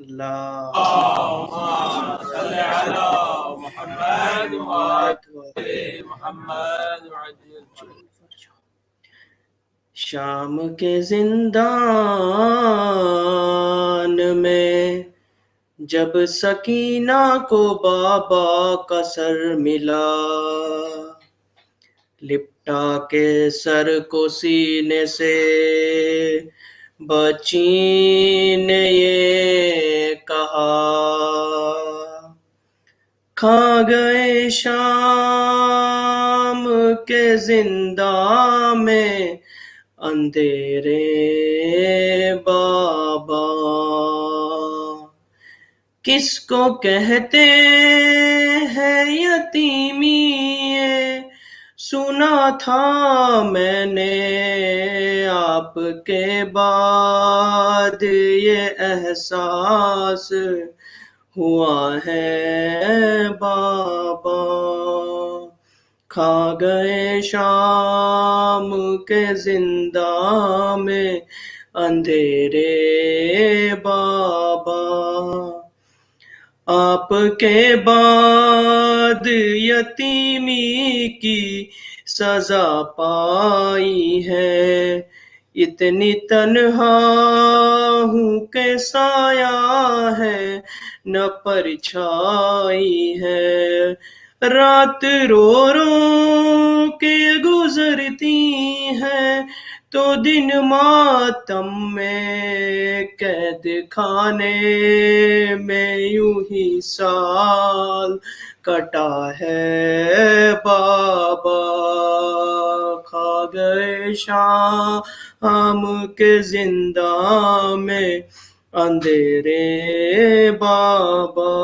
اللہ اللهم صل على محمد وآل محمد وعجل شام کے زندان میں جب سکینہ کو بابا کا سر ملا، لپٹا کے سر کو سینے سے بچی نے یہ کہا، کھا گئے شام کے زنداں میں اندھیرے بابا، کس کو کہتے ہیں یتیمی یہ سنا تھا میں نے آپ کے بعد یہ احساس ہوا ہے بابا، کھا گئے شام کے زنداں میں اندھیرے بابا، آپ کے بعد یتیمی کی سزا پائی ہے، اتنی تنہا ہوں کہ سایہ ہے نہ پرچھائی ہے، رات رو رو کے گزرتی ہے تو دن ماتم میں قید خانے میں یوں ہی سال کٹا ہے بابا، کھا گئے شام کے زنداں میں اندھیرے بابا،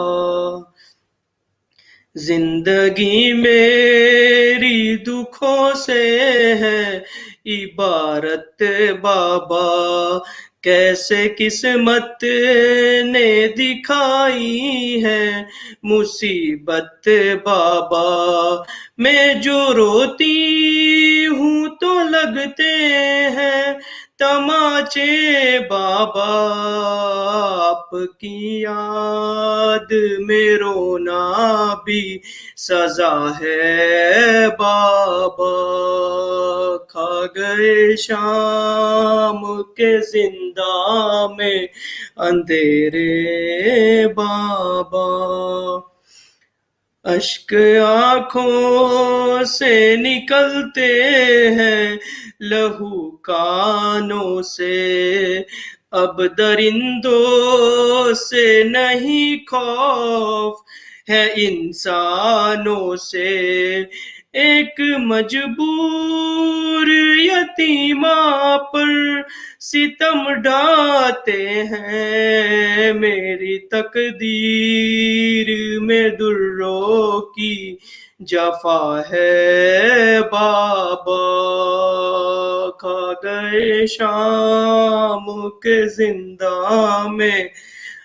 زندگی میری دکھوں سے ہے عبارت بابا، کیسے قسمت نے دکھائی ہے مصیبت بابا، میں جو روتی ہوں تو لگتے ہیں تماچے بابا، آپ کی یاد میں رونا بھی سزا ہے بابا، کھا گئے شام کے زنداں میں اندھیرے بابا، اشک آنکھوں سے نکلتے ہیں لہو کانوں سے، اب درندوں سے نہیں خوف ہے انسانوں سے، ایک مجبور یتیمہ پر ستم ڈھاتے ہیں، میری تقدیر میں دروں کی جفا ہے بابا، کھا گئے شام کے زنداں میں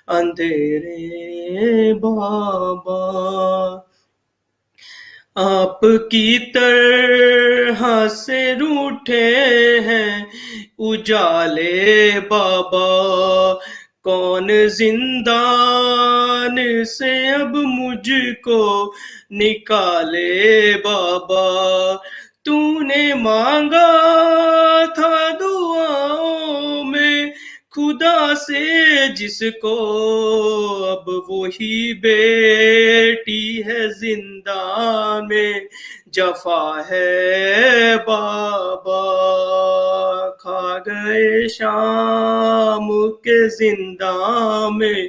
اندھیرے بابا، آپ کی طرح سے روٹھے ہیں اجالے بابا، کون زندان سے اب مجھ کو نکالے بابا، تو نے مانگا تھا دعاؤں میں خدا سے جس کو، اب وہی بیٹی ہے زندان میں جفا ہے بابا، کھا گئے شام کے زنداں میں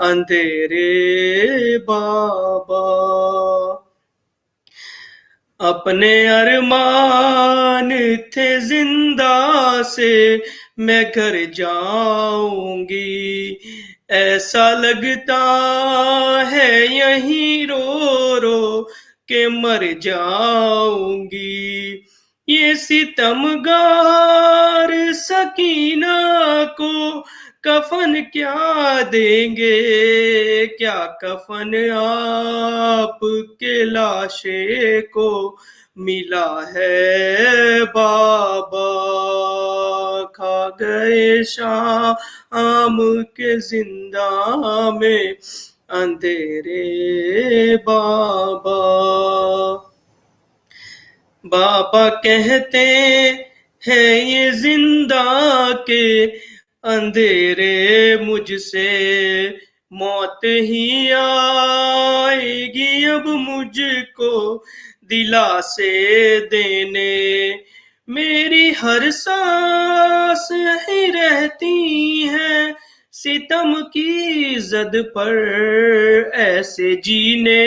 اندھیرے بابا، اپنے ارمان تھے زندہ سے میں گھر جاؤں گی، ایسا لگتا ہے یہیں رو رو کے مر جاؤں گی، یہ ستمگار سکینہ کو کفن کیا دیں گے، کیا کفن آپ کے لاشے کو ملا ہے بابا، کھا گئے شام کے زندہ میں اندھیرے بابا بابا کہتے ہیں یہ زندہ کے اندھیرے مجھ سے موت ہی آئے گی اب مجھ کو دلاسے دینے میری ہر سانس ہی رہتی ہے ستم کی زد پر ایسے جینے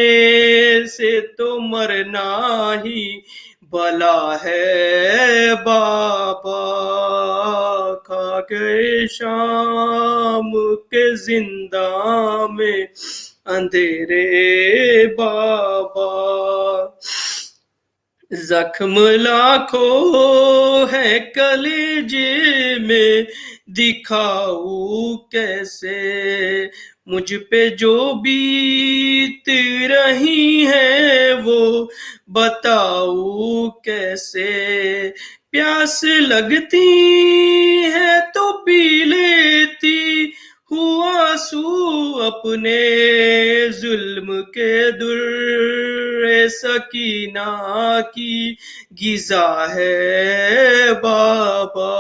سے تو مرنا ہی بلا ہے بابا کھا گئے شام کے زندہ میں اندھیرے بابا زخم لاکھوں ہے کلیجے میں دکھاؤں کیسے مجھ پہ جو بیت رہی ہے وہ بتاؤں کیسے پیاس لگتی ہے تو پی لیتی ہوں آنسو اپنے ظلم کے در سکینہ کی غذا ہے بابا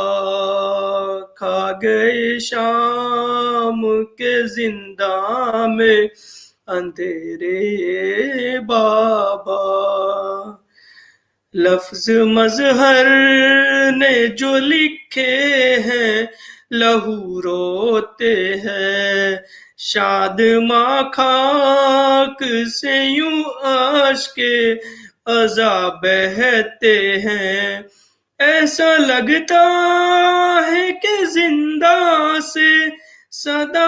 کھا گئے شام کے زندہ میں اندھیرے بابا لفظ مظہر نے جو لکھے ہیں لہو روتے ہیں شاد ماں خاک سے یوں اشک ازا بہتے ہیں ایسا لگتا ہے کہ زندہ سے صدا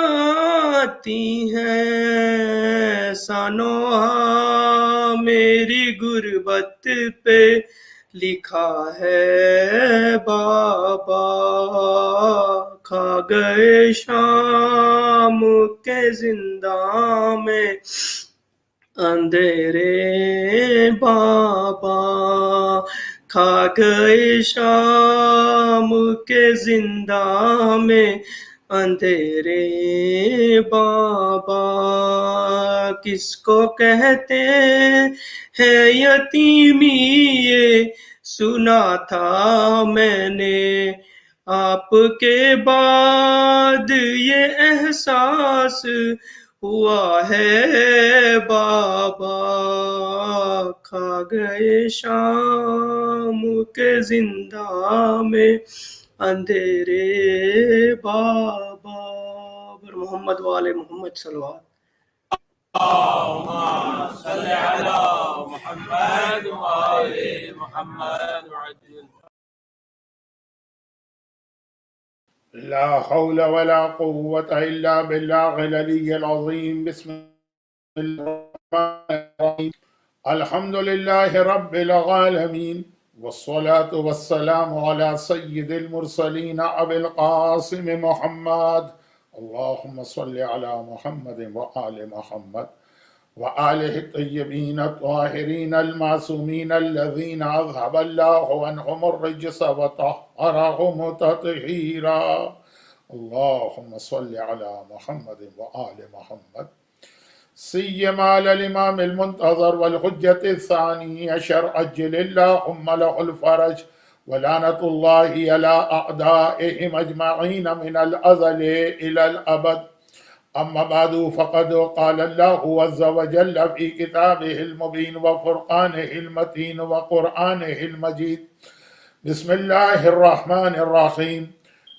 آتی ہے سانوہا میری غربت پہ لکھا ہے بابا کھا گئے شام کے زندہ میں اندھیرے بابا کھا گئے شام کے زندہ میں اندھیرے بابا کس کو کہتے ہیں یتیمی یہ سنا تھا میں نے آپ کے بعد یہ احساس ہوا ہے بابا کھا گئے شام کے زندہ میں اندھیرے بابا محمد وآل محمد صلوات اللهم صل على محمد وآل محمد وعجل لا حول ولا قوة إلا بالله العلي العظيم بسم الله الرحمن الرحيم الحمد لله رب العالمين والصلاة والسلام على سيد المرسلين أبي القاسم محمد اللهم صل على محمد وآل محمد وآله الطيبين الطاهرين المعصومين الذين أذهب الله عنهم الرجس وطهرهم تطهيرا اللهم صل على محمد وآل محمد سيما على الإمام المنتظر والحجة الثاني عشر أجل اللهم له الفرج ولعنة الله على أعدائهم أجمعين من الأزل إلى الأبد أما بعد فقد قال الله عز وجل في كتابه المبين وفرقانه المتين وقرآنه المجيد بسم الله الرحمن الرحيم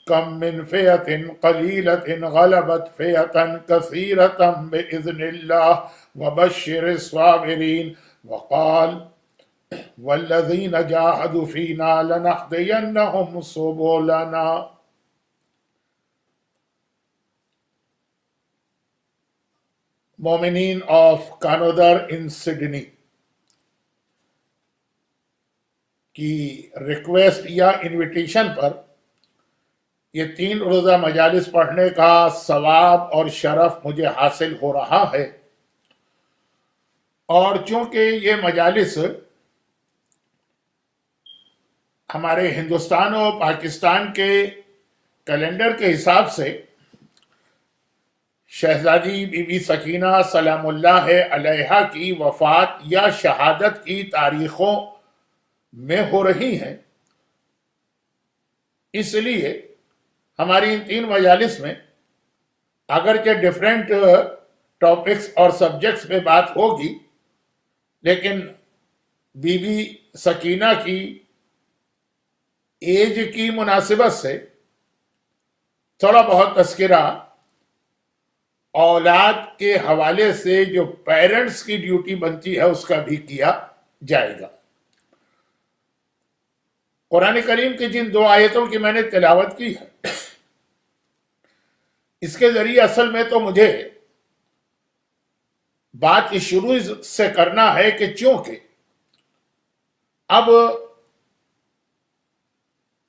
كم من فئة قليلة غلبت فئة كثيرة بإذن الله وبشر الصابرين وقال والذين جاهدوا فينا لنهدينهم سبلنا مومنین آف کانودر ان سڈنی کی ریکویسٹ یا انویٹیشن پر یہ 3 روزہ مجالس پڑھنے کا ثواب اور شرف مجھے حاصل ہو رہا ہے اور چونکہ یہ مجالس ہمارے ہندوستان و پاکستان کے کیلنڈر کے حساب سے شہزادی بی بی سکینہ سلام اللہ علیہا کی وفات یا شہادت کی تاریخوں میں ہو رہی ہیں، اس لیے ہماری ان 3 مجالس میں اگرچہ ڈیفرنٹ ٹاپکس اور سبجیکٹس پہ بات ہوگی، لیکن بی بی سکینہ کی ایج کی مناسبت سے تھوڑا بہت تذکرہ اولاد کے حوالے سے جو پیرنٹس کی ڈیوٹی بنتی ہے اس کا بھی کیا جائے گا۔ قرآن کریم کی جن 2 آیتوں کی میں نے تلاوت کی ہے، اس کے ذریعے اصل میں تو مجھے بات کی شروع سے کرنا ہے کہ چونکہ اب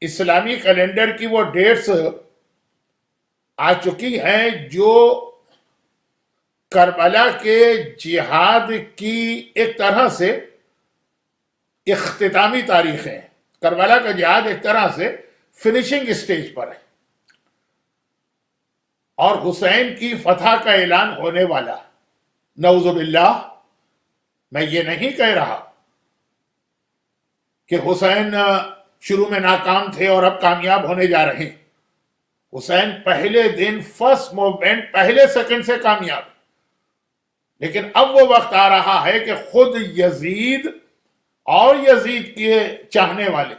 اسلامی کیلنڈر کی وہ ڈیٹس آ چکی ہیں جو کربلا کے جہاد کی ایک طرح سے اختتامی تاریخ ہیں۔ کربلا کا جہاد ایک طرح سے فنیشنگ اسٹیج پر ہے اور حسین کی فتح کا اعلان ہونے والا۔ نعوذ باللہ، میں یہ نہیں کہہ رہا کہ حسین شروع میں ناکام تھے اور اب کامیاب ہونے جا رہے ہیں۔ حسین پہلے دن فرسٹ موومنٹ پہلے سیکنڈ سے کامیاب، لیکن اب وہ وقت آ رہا ہے کہ خود یزید اور یزید کے چاہنے والے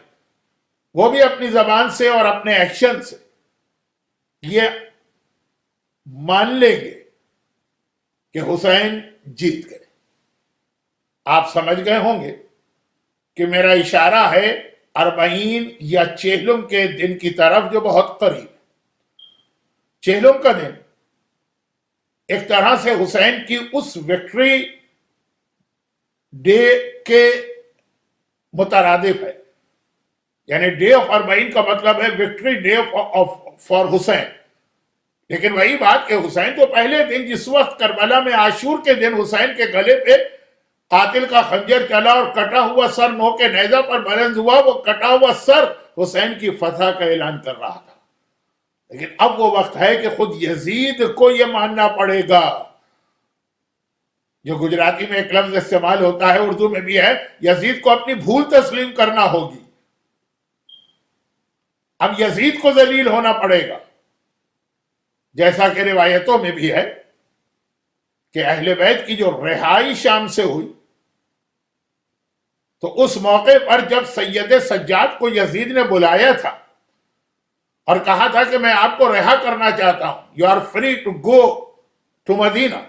وہ بھی اپنی زبان سے اور اپنے ایکشن سے یہ مان لیں گے کہ حسین جیت گئے۔ آپ سمجھ گئے ہوں گے کہ میرا اشارہ ہے 40 یا چہلم کے دن کی طرف جو بہت قریب ہے۔ چہلم کا دن ایک طرح سے حسین کی اس وکٹری ڈے کے مترادف ہے، یعنی ڈے آف 40 کا مطلب ہے وکٹری ڈے فار حسین۔ لیکن وہی بات کہ حسین تو پہلے دن جس وقت کربلا میں عاشور کے دن حسین کے گلے پہ قاتل کا خنجر چلا اور کٹا ہوا سر نو کے نیزہ پر بلند ہوا، وہ کٹا ہوا سر حسین کی فتح کا اعلان کر رہا تھا۔ لیکن اب وہ وقت ہے کہ خود یزید کو یہ ماننا پڑے گا، جو گجراتی میں ایک لفظ استعمال ہوتا ہے، اردو میں بھی ہے، یزید کو اپنی بھول تسلیم کرنا ہوگی۔ اب یزید کو ذلیل ہونا پڑے گا، جیسا کہ روایتوں میں بھی ہے کہ اہل بیت کی جو رہائی شام سے ہوئی تو اس موقع پر جب سید سجاد کو یزید نے بلایا تھا اور کہا تھا کہ میں آپ کو رہا کرنا چاہتا ہوں، you are free to go to Medina,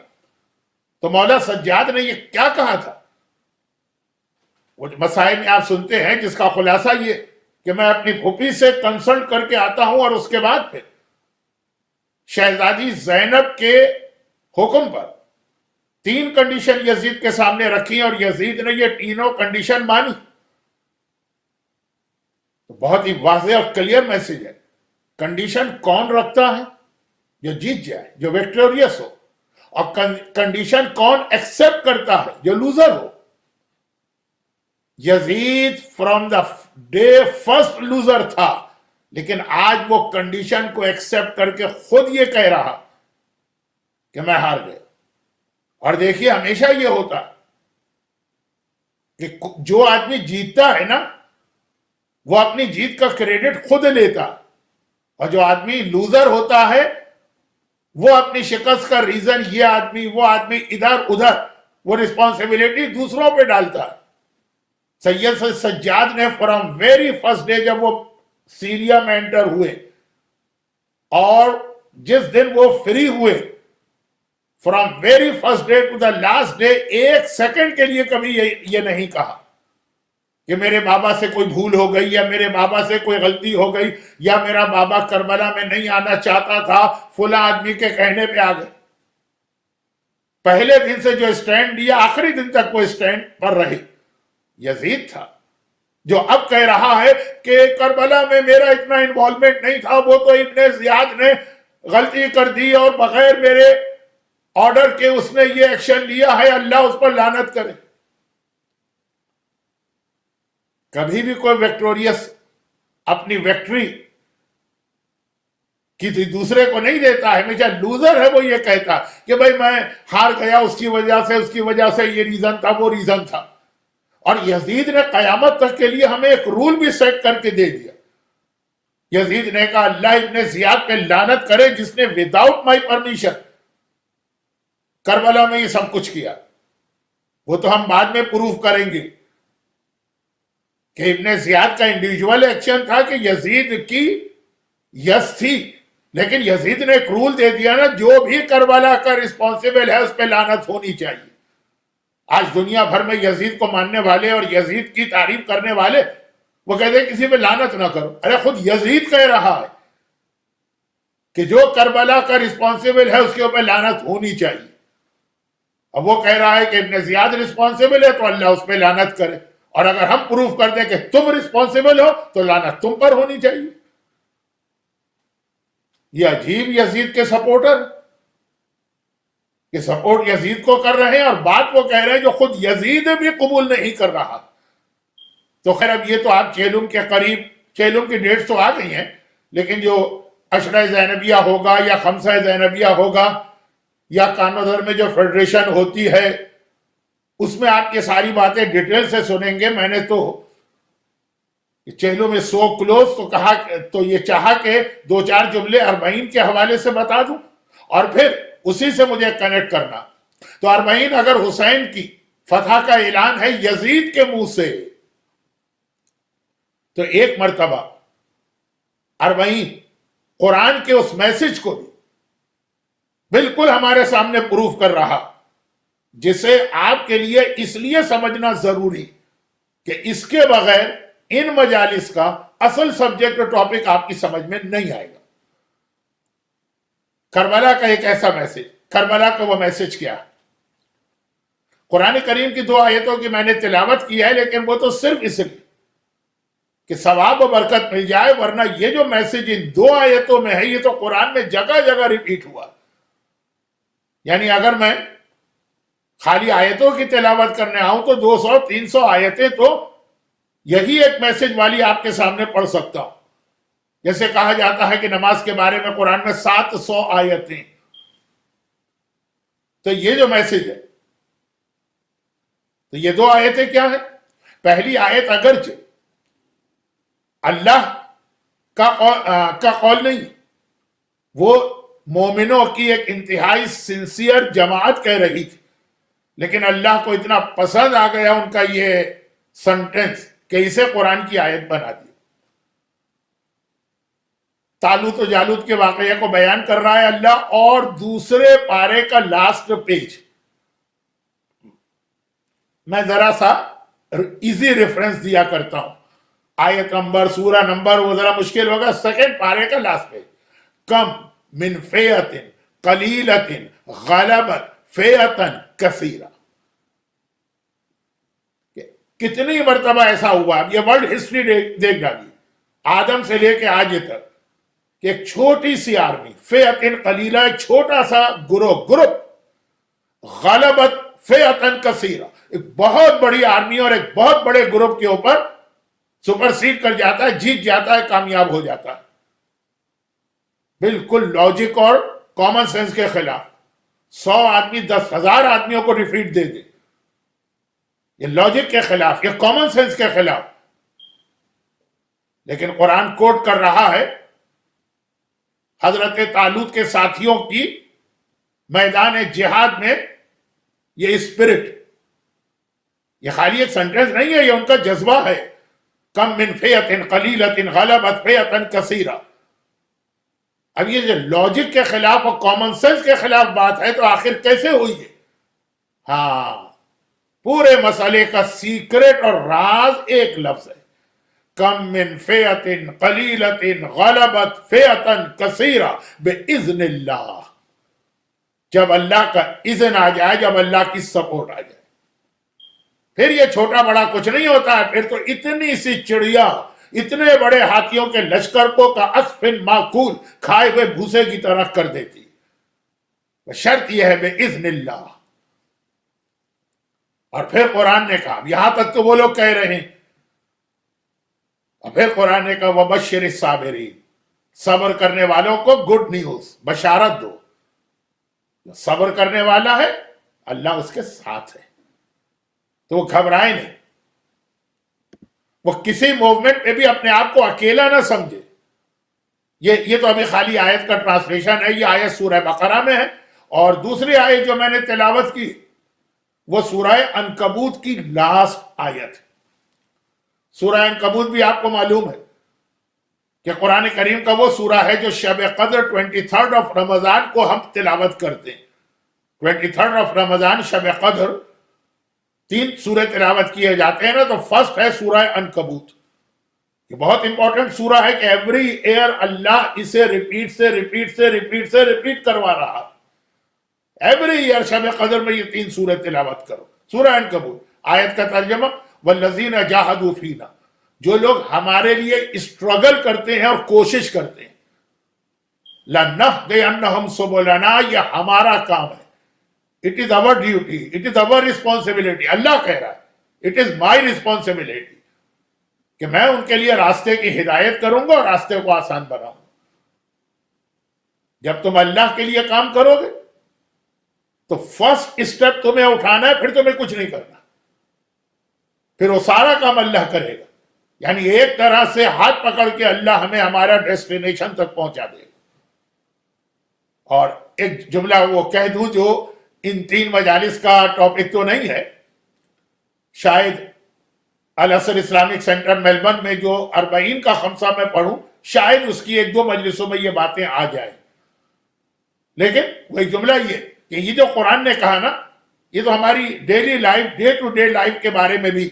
تو مولا سجاد نے یہ کیا کہا تھا؟ وہ مسائل میں آپ سنتے ہیں جس کا خلاصہ یہ کہ میں اپنی پھوپھی سے کنسلٹ کر کے آتا ہوں اور اس کے بعد پھر شہزادی زینب کے حکم پر 3 کنڈیشن یزید کے سامنے رکھی اور یزید نے یہ تینوں کنڈیشن مانی۔ تو بہت ہی واضح اور کلیئر میسج ہے، کنڈیشن کون رکھتا ہے؟ جو جیت جائے، جو وکٹوریس ہو، اور کنڈیشن کون ایکسپٹ کرتا ہے؟ جو loser who. Yazid from the day first loser تھا، لیکن آج وہ کنڈیشن کو ایکسپٹ کر کے خود یہ کہہ رہا کہ میں ہار گیا۔ اور دیکھیے ہمیشہ یہ ہوتا کہ جو آدمی جیتتا ہے نا وہ اپنی جیت کا کریڈٹ خود لیتا، اور جو آدمی لوزر ہوتا ہے وہ اپنی شکست کا ریزن یہ آدمی وہ آدمی ادھر ادھر وہ رسپانسبلٹی دوسروں پہ ڈالتا ہے۔ سید سجاد نے فرام ویری فرسٹ ڈے جب وہ سیریا میں انٹر ہوئے اور جس دن وہ فری ہوئے، from very first day to the last day, 1 second کے لیے کبھی یہ نہیں کہا کہ میرے بابا سے کوئی بھول ہو گئی یا میرے بابا سے کوئی غلطی ہو گئی یا میرا بابا کربلا میں نہیں آنا چاہتا تھا، فلاں آدمی کے کہنے پہ آ گئے۔ پہلے دن سے جو اسٹینڈ لیا آخری دن تک وہ اسٹینڈ پر رہے۔ یزید تھا جو اب کہہ رہا ہے کہ کربلا میں میرا اتنا انوالومنٹ نہیں تھا، وہ تو ابن زیاد نے غلطی کر دی اور بغیر میرے آرڈر کے اس نے یہ ایکشن لیا ہے، اللہ اس پر لعنت کرے۔ کبھی بھی کوئی وکٹوریس اپنی وکٹری کسی دوسرے کو نہیں دیتا ہے، ہمیشہ لوزر ہے وہ یہ کہتا کہ بھائی میں ہار گیا، اس کی وجہ سے یہ ریزن تھا، وہ ریزن تھا۔ اور یزید نے قیامت تک کے لیے ہمیں ایک رول بھی سیٹ کر کے دے دیا۔ یزید نے کہا اللہ ابن زیاد پہ لعنت کرے جس نے وداؤٹ مائی پرمیشن کربلا میں یہ سب کچھ کیا۔ وہ تو ہم بعد میں پروف کریں گے کہ ابن زیاد کا انڈیویجول ایکشن تھا کہ یزید کی یس تھی، لیکن یزید نے ایک رول دے دیا نا، جو بھی کربلا کا رسپانسیبل ہے اس پہ لعنت ہونی چاہیے۔ آج دنیا بھر میں یزید کو ماننے والے اور یزید کی تعریف کرنے والے وہ کہتے ہیں کسی پہ لعنت نہ کرو۔ ارے خود یزید کہہ رہا ہے کہ جو کربلا کا رسپانسیبل ہے اس کے اوپر لعنت ہونی چاہیے۔ اب وہ کہہ رہا ہے کہ ابن زیاد رسپانسیبل ہے تو اللہ اس پہ لعنت کرے، اور اگر ہم پروف کر دیں کہ تم رسپانسیبل ہو تو لعنت تم پر ہونی چاہیے۔ یہ عجیب یزید کے سپورٹر کہ سپورٹ یزید کو کر رہے ہیں اور بات وہ کہہ رہے ہیں جو خود یزید بھی قبول نہیں کر رہا۔ تو خیر اب یہ تو آپ چیلم کے قریب، چیلم کی ڈیٹس تو آ گئی ہیں، لیکن جو عشرہ زینبیہ ہوگا یا خمسہ زینبیہ ہوگا یا کانودر میں جو فیڈریشن ہوتی ہے اس میں آپ یہ ساری باتیں ڈیٹیل سے سنیں گے۔ میں نے تو چہلوں میں سو کلوز تو کہا، تو یہ چاہا کہ دو چار جملے اربعین کے حوالے سے بتا دوں اور پھر اسی سے مجھے کنیکٹ کرنا۔ تو اربعین اگر حسین کی فتح کا اعلان ہے یزید کے منہ سے، تو ایک مرتبہ اربعین قرآن کے اس میسج کو بھی بالکل ہمارے سامنے پروف کر رہا، جسے آپ کے لیے اس لیے سمجھنا ضروری کہ اس کے بغیر ان مجالس کا اصل سبجیکٹ اور ٹاپک آپ کی سمجھ میں نہیں آئے گا۔ کربلا کا ایک ایسا میسج، کربلا کا وہ میسج کیا؟ قرآن کریم کی 2 آیتوں کی میں نے تلاوت کی ہے، لیکن وہ تو صرف اس لیے کہ ثواب و برکت مل جائے، ورنہ یہ جو میسج ان 2 آیتوں میں ہے یہ تو قرآن میں جگہ جگہ ریپیٹ ہوا۔ یعنی اگر میں خالی آیتوں کی تلاوت کرنے آؤں تو 200-300 آیتیں تو یہی ایک میسج والی آپ کے سامنے پڑھ سکتا ہوں۔ جیسے کہا جاتا ہے کہ نماز کے بارے میں قرآن میں 700 آیتیں، تو یہ جو میسج ہے، تو یہ 2 آیتیں کیا ہیں؟ پہلی آیت اگرچہ اللہ کا قول نہیں، وہ مومنوں کی ایک انتہائی سنسیئر جماعت کہہ رہی تھی، لیکن اللہ کو اتنا پسند آ گیا ان کا یہ سنٹنس کہ اسے قرآن کی آیت بنا دی۔ طالوت و جالوت کے واقعے کو بیان کر رہا ہے اللہ، اور دوسرے پارے کا لاسٹ پیج میں ذرا سا ایزی ریفرنس دیا کرتا ہوں، آیت نمبر، سورہ نمبر وہ ذرا مشکل ہوگا، 2 پارے کا لاسٹ پیج، کم من فیعت قلیلت غلبت فیعتا کثیرہ۔ کتنی مرتبہ ایسا ہوا؟ اب یہ ورلڈ ہسٹری دیکھ ڈالیے، آدم سے لے کے آج تک، کہ ایک چھوٹی سی آرمی، فیعت قلیلہ، ایک چھوٹا سا گروپ، غلبت فیعتا کثیرہ، ایک بہت بڑی آرمی اور ایک بہت بڑے گروپ کے اوپر سپرسیڈ کر جاتا ہے، جیت جاتا ہے، کامیاب ہو جاتا ہے۔ بالکل لاجک اور کامن سینس کے خلاف۔ 100 آدمی 10,000 آدمیوں کو ڈیفیٹ دے دے، یہ لاجک کے خلاف، یہ کامن سینس کے خلاف۔ لیکن قرآن کوٹ کر رہا ہے حضرت طالوت کے ساتھیوں کی میدان جہاد میں یہ اسپرٹ، یہ خالی ایک سنٹنس نہیں ہے، یہ ان کا جذبہ ہے۔ کم من فیعت قلیلت غلبت فیعتا کثیرہ۔ اب یہ جو لاجک کے خلاف اور کامن سینس کے خلاف بات ہے تو آخر کیسے ہوئی ہے؟ ہاں، پورے مسئلے کا سیکرٹ اور راز ایک لفظ ہے، کم من فیعت قلیلت غلبت فیعتا کثیرہ باذن اللہ۔ جب اللہ کا اذن آ جائے، جب اللہ کی سپورٹ آ جائے، پھر یہ چھوٹا بڑا کچھ نہیں ہوتا ہے، پھر تو اتنی سی چڑیا، اتنے بڑے ہاتھیوں کے لشکر کو کا اسفن معقول، کھائے ہوئے بھوسے کی طرح کر دیتی۔ شرط یہ ہے باذن اللہ۔ اور پھر قرآن نے کہا، یہاں تک تو وہ لوگ کہہ رہے ہیں، اور پھر قرآن نے کہا وَبَشِّرِ الصَّابِرِينَ، صبر کرنے والوں کو گڈ نیوز، بشارت دو، جو صبر کرنے والا ہے اللہ اس کے ساتھ ہے، تو وہ گھبرائے نہیں، وہ کسی موومنٹ پہ بھی اپنے آپ کو اکیلا نہ سمجھے۔ یہ تو ابھی خالی آیت کا ٹرانسلیشن ہے، یہ آیت سورہ بقرہ میں ہے، اور دوسری آیت جو میں نے تلاوت کی وہ سورہ عنکبوت کی لاسٹ آیت ہے۔ سورہ عنکبوت بھی آپ کو معلوم ہے کہ قرآن کریم کا وہ سورہ ہے جو شب قدر 23rd آف رمضان کو ہم تلاوت کرتے ہیں۔ 23rd آف رمضان شب قدر 3 سورہ تلاوت کیے جاتے ہیں نا، تو فرسٹ ہے سورہ عنکبوت۔ یہ بہت امپورٹنٹ سورہ ہے کہ ایوری ایئر اللہ اسے ریپیٹ کروا رہا۔ ایوری ایئر شب قدر میں یہ 3 سورہ تلاوت کرو۔ سورہ عنکبوت، آیت کا ترجمہ والذین جاہدوا فینا، جو لوگ ہمارے لیے اسٹرگل کرتے ہیں اور کوشش کرتے ہیں، لنہدینہم سبلنا، یہ ہمارا کام ہے، it is our duty, it is our responsibility۔ اللہ کہہ رہا ہے اٹ از my responsibility کہ میں ان کے لیے راستے کی ہدایت کروں گا اور راستے کو آسان بناؤں گا۔ جب تم اللہ کے لیے کام کرو گے تو فرسٹ اسٹیپ تمہیں اٹھانا ہے، پھر تمہیں کچھ نہیں کرنا، پھر وہ سارا کام اللہ کرے گا۔ یعنی ایک طرح سے ہاتھ پکڑ کے اللہ ہمیں ہمارا ڈیسٹینیشن تک پہنچا دے گا۔ اور ایک جملہ وہ کہہ دوں جو ان 3 مجالس کا ٹاپک تو نہیں ہے، شاید الاسر اسلامک سینٹر میلبرن میں جو 40 کا خمسہ میں پڑھوں، شاید اس کی 1-2 مجلسوں میں یہ باتیں آ جائیں، لیکن وہی جملہ یہ کہ یہ جو قرآن نے کہا نا، یہ تو ہماری daily life, day to day life کے بارے میں بھی،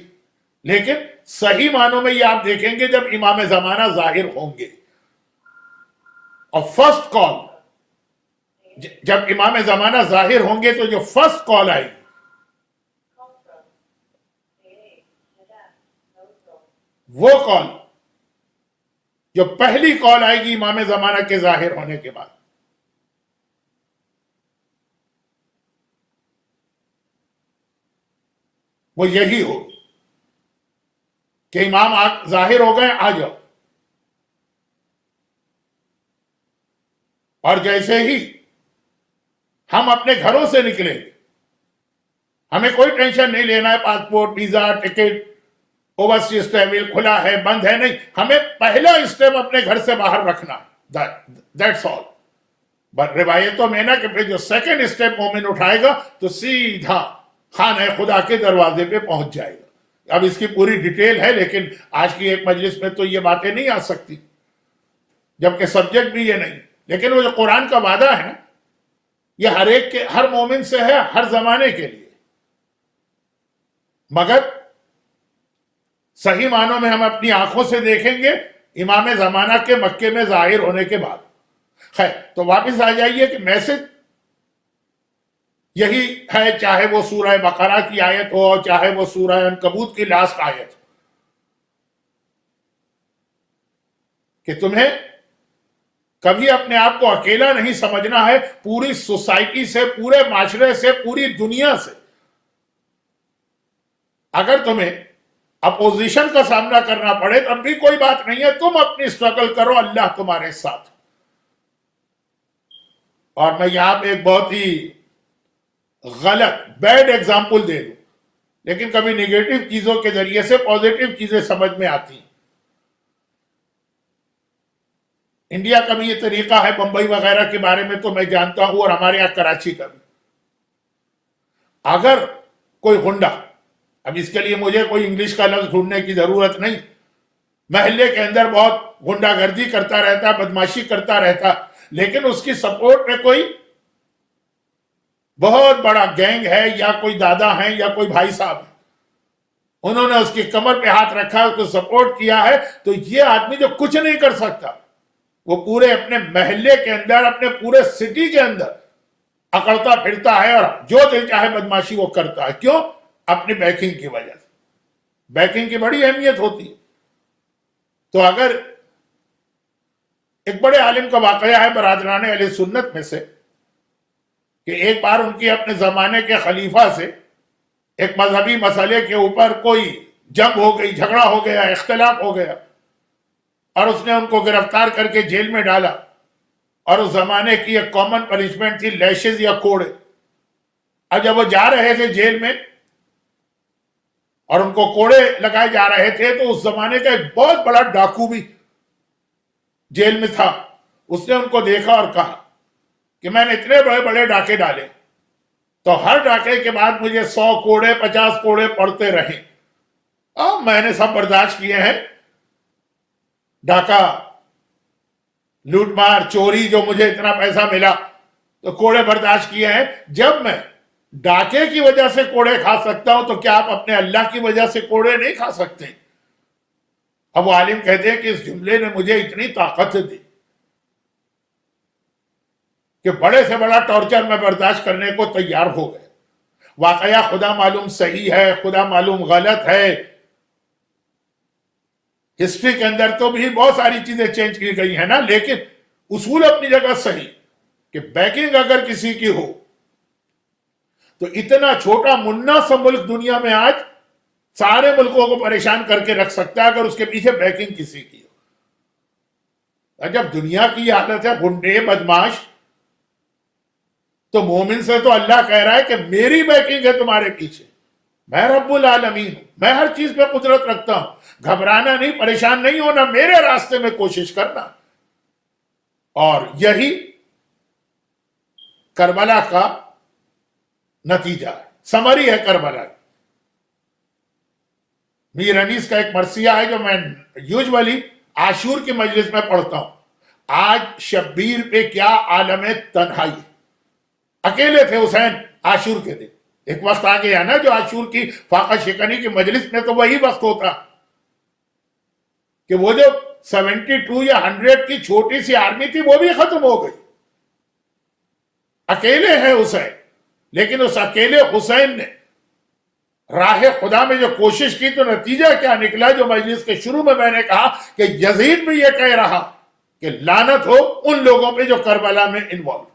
لیکن صحیح معنوں میں یہ آپ دیکھیں گے جب امام زمانہ ظاہر ہوں گے، اور فرسٹ کال جب امام زمانہ ظاہر ہوں گے تو جو فرسٹ کال آئے گی وہ کال، جو پہلی کال آئے گی امام زمانہ کے ظاہر ہونے کے بعد، وہ یہی ہو کہ امام ظاہر ہو گئے، آ جاؤ۔ اور جیسے ہی ہم اپنے گھروں سے نکلیں گے، ہمیں کوئی ٹینشن نہیں لینا ہے passport, visa, ticket, overseas travel کھلا ہے بند ہے، نہیں، ہمیں پہلا اسٹیپ اپنے گھر سے باہر رکھنا، دیٹس آل۔ بٹ روایتوں میں نا کہ پھر جو سیکنڈ اسٹیپ مومن اٹھائے گا تو سیدھا خانہ خدا کے دروازے پہ پہنچ جائے گا۔ اب اس کی پوری ڈیٹیل ہے، لیکن آج کی ایک مجلس میں تو یہ باتیں نہیں آ سکتی، جبکہ سبجیکٹ بھی یہ نہیں، لیکن وہ جو قرآن کا وعدہ ہے یہ ہر ایک کے، ہر مومن سے ہے، ہر زمانے کے لیے، مگر صحیح معنوں میں ہم اپنی آنکھوں سے دیکھیں گے امام زمانہ کے مکے میں ظاہر ہونے کے بعد۔ خیر، تو واپس آ جائیے کہ میسج یہی ہے، چاہے وہ سورہ بقرہ کی آیت ہو، چاہے وہ سورہ عنکبوت کی لاسٹ آیت ہو، کہ تمہیں کبھی اپنے آپ کو اکیلا نہیں سمجھنا ہے، پوری سوسائٹی سے، پورے معاشرے سے، پوری دنیا سے۔ اگر تمہیں اپوزیشن کا سامنا کرنا پڑے تب بھی کوئی بات نہیں ہے، تم اپنی اسٹرگل کرو، اللہ تمہارے ساتھ۔ اور میں یہاں پہ ایک بہت ہی غلط، بیڈ ایگزامپل دے دوں، لیکن کبھی نیگیٹو چیزوں کے ذریعے سے پازیٹو چیزیں سمجھ میں آتی ہیں۔ انڈیا کا بھی یہ طریقہ ہے، بمبئی وغیرہ کے بارے میں تو میں جانتا ہوں، اور ہمارے یہاں کراچی کا بھی۔ اگر کوئی غنڈہ، اب اس کے لیے مجھے کوئی انگلش کا لفظ ڈھونڈنے کی ضرورت نہیں، محلے کے اندر بہت غنڈہ گردی کرتا رہتا، بدماشی کرتا رہتا، لیکن اس کی سپورٹ میں کوئی بہت بڑا گینگ ہے، یا کوئی دادا ہیں، یا کوئی بھائی صاحب ہیں، انہوں نے اس کی کمر پہ ہاتھ رکھا، اس کو سپورٹ کیا ہے، تو یہ آدمی جو کچھ نہیں کر سکتا، وہ پورے اپنے محلے کے اندر، اپنے پورے سٹی کے اندر اکڑتا پھرتا ہے، اور جو دل چاہے بدماشی وہ کرتا ہے۔ کیوں؟ اپنی بیکنگ کی وجہ سے۔ بیکنگ کی بڑی اہمیت ہوتی ہے۔ تو اگر ایک بڑے عالم کا واقعہ ہے برادران اہل سنت میں سے، کہ ایک بار ان کی اپنے زمانے کے خلیفہ سے ایک مذہبی مسئلے کے اوپر کوئی جنگ ہو گئی، جھگڑا ہو گیا، اختلاف ہو گیا، اور اس نے ان کو گرفتار کر کے جیل میں ڈالا. اور اس زمانے کی ایک کامن پنشمنٹ تھی لیشز یا کوڑے. اب جب وہ جا رہے تھے جیل میں اور ان کو کوڑے لگائے جا رہے تھے تو اس زمانے کا ایک بہت بڑا ڈاکو بھی جیل میں تھا. اس نے ان کو دیکھا اور کہا کہ میں نے اتنے بڑے بڑے ڈاکے ڈالے تو ہر ڈاکے کے بعد مجھے 100 کوڑے 50 کوڑے پڑتے رہے. میں نے سب برداشت کیے ہیں، ڈاکہ، لوٹ مار، چوری، جو مجھے اتنا پیسہ ملا تو کوڑے برداشت کیے ہیں. جب میں ڈاکے کی وجہ سے کوڑے کھا سکتا ہوں تو کیا آپ اپنے اللہ کی وجہ سے کوڑے نہیں کھا سکتے؟ اب وہ عالم کہتے ہیں کہ اس جملے نے مجھے اتنی طاقت دی کہ بڑے سے بڑا ٹارچر میں برداشت کرنے کو تیار ہو گئے. واقعہ خدا معلوم صحیح ہے، خدا معلوم غلط ہے. ہسٹری کے اندر تو بھی بہت ساری چیزیں چینج کی گئی ہیں نا، لیکن اصول اپنی جگہ صحیح کہ بیکنگ اگر کسی کی ہو تو اتنا چھوٹا منا سا ملک دنیا میں آج سارے ملکوں کو پریشان کر کے رکھ سکتا ہے اگر اس کے پیچھے بیکنگ کسی کی ہو. جب دنیا کی یہ حالت ہے گنڈے بدماش، تو مومن سے تو اللہ کہہ رہا ہے کہ میری بیکنگ ہے تمہارے پیچھے، میں رب العالمین ہوں، میں ہر چیز پہ قدرت رکھتا ہوں. گھبرانا نہیں، پریشان نہیں ہونا، میرے راستے میں کوشش کرنا. اور یہی کربلا کا نتیجہ ہے، سمری ہے کربلا کی. میر انیس کا ایک مرثیہ ہے جو میں یوجولی عاشور کی مجلس میں پڑھتا ہوں. آج شبیر پہ کیا عالم تنہائی. اکیلے تھے حسین عاشور کے دن. ایک وقت آ گیا نا جو عاشور کی فاقہ شکنی کی مجلس میں تو وہی وقت ہوتا کہ وہ جو 72 یا 100 کی چھوٹی سی آرمی تھی وہ بھی ختم ہو گئی. اکیلے ہیں حسین، لیکن اس اکیلے حسین نے راہ خدا میں جو کوشش کی تو نتیجہ کیا نکلا؟ جو مجلس کے شروع میں نے کہا کہ یزید بھی یہ کہہ رہا کہ لعنت ہو ان لوگوں پہ جو کربلا میں انوالو.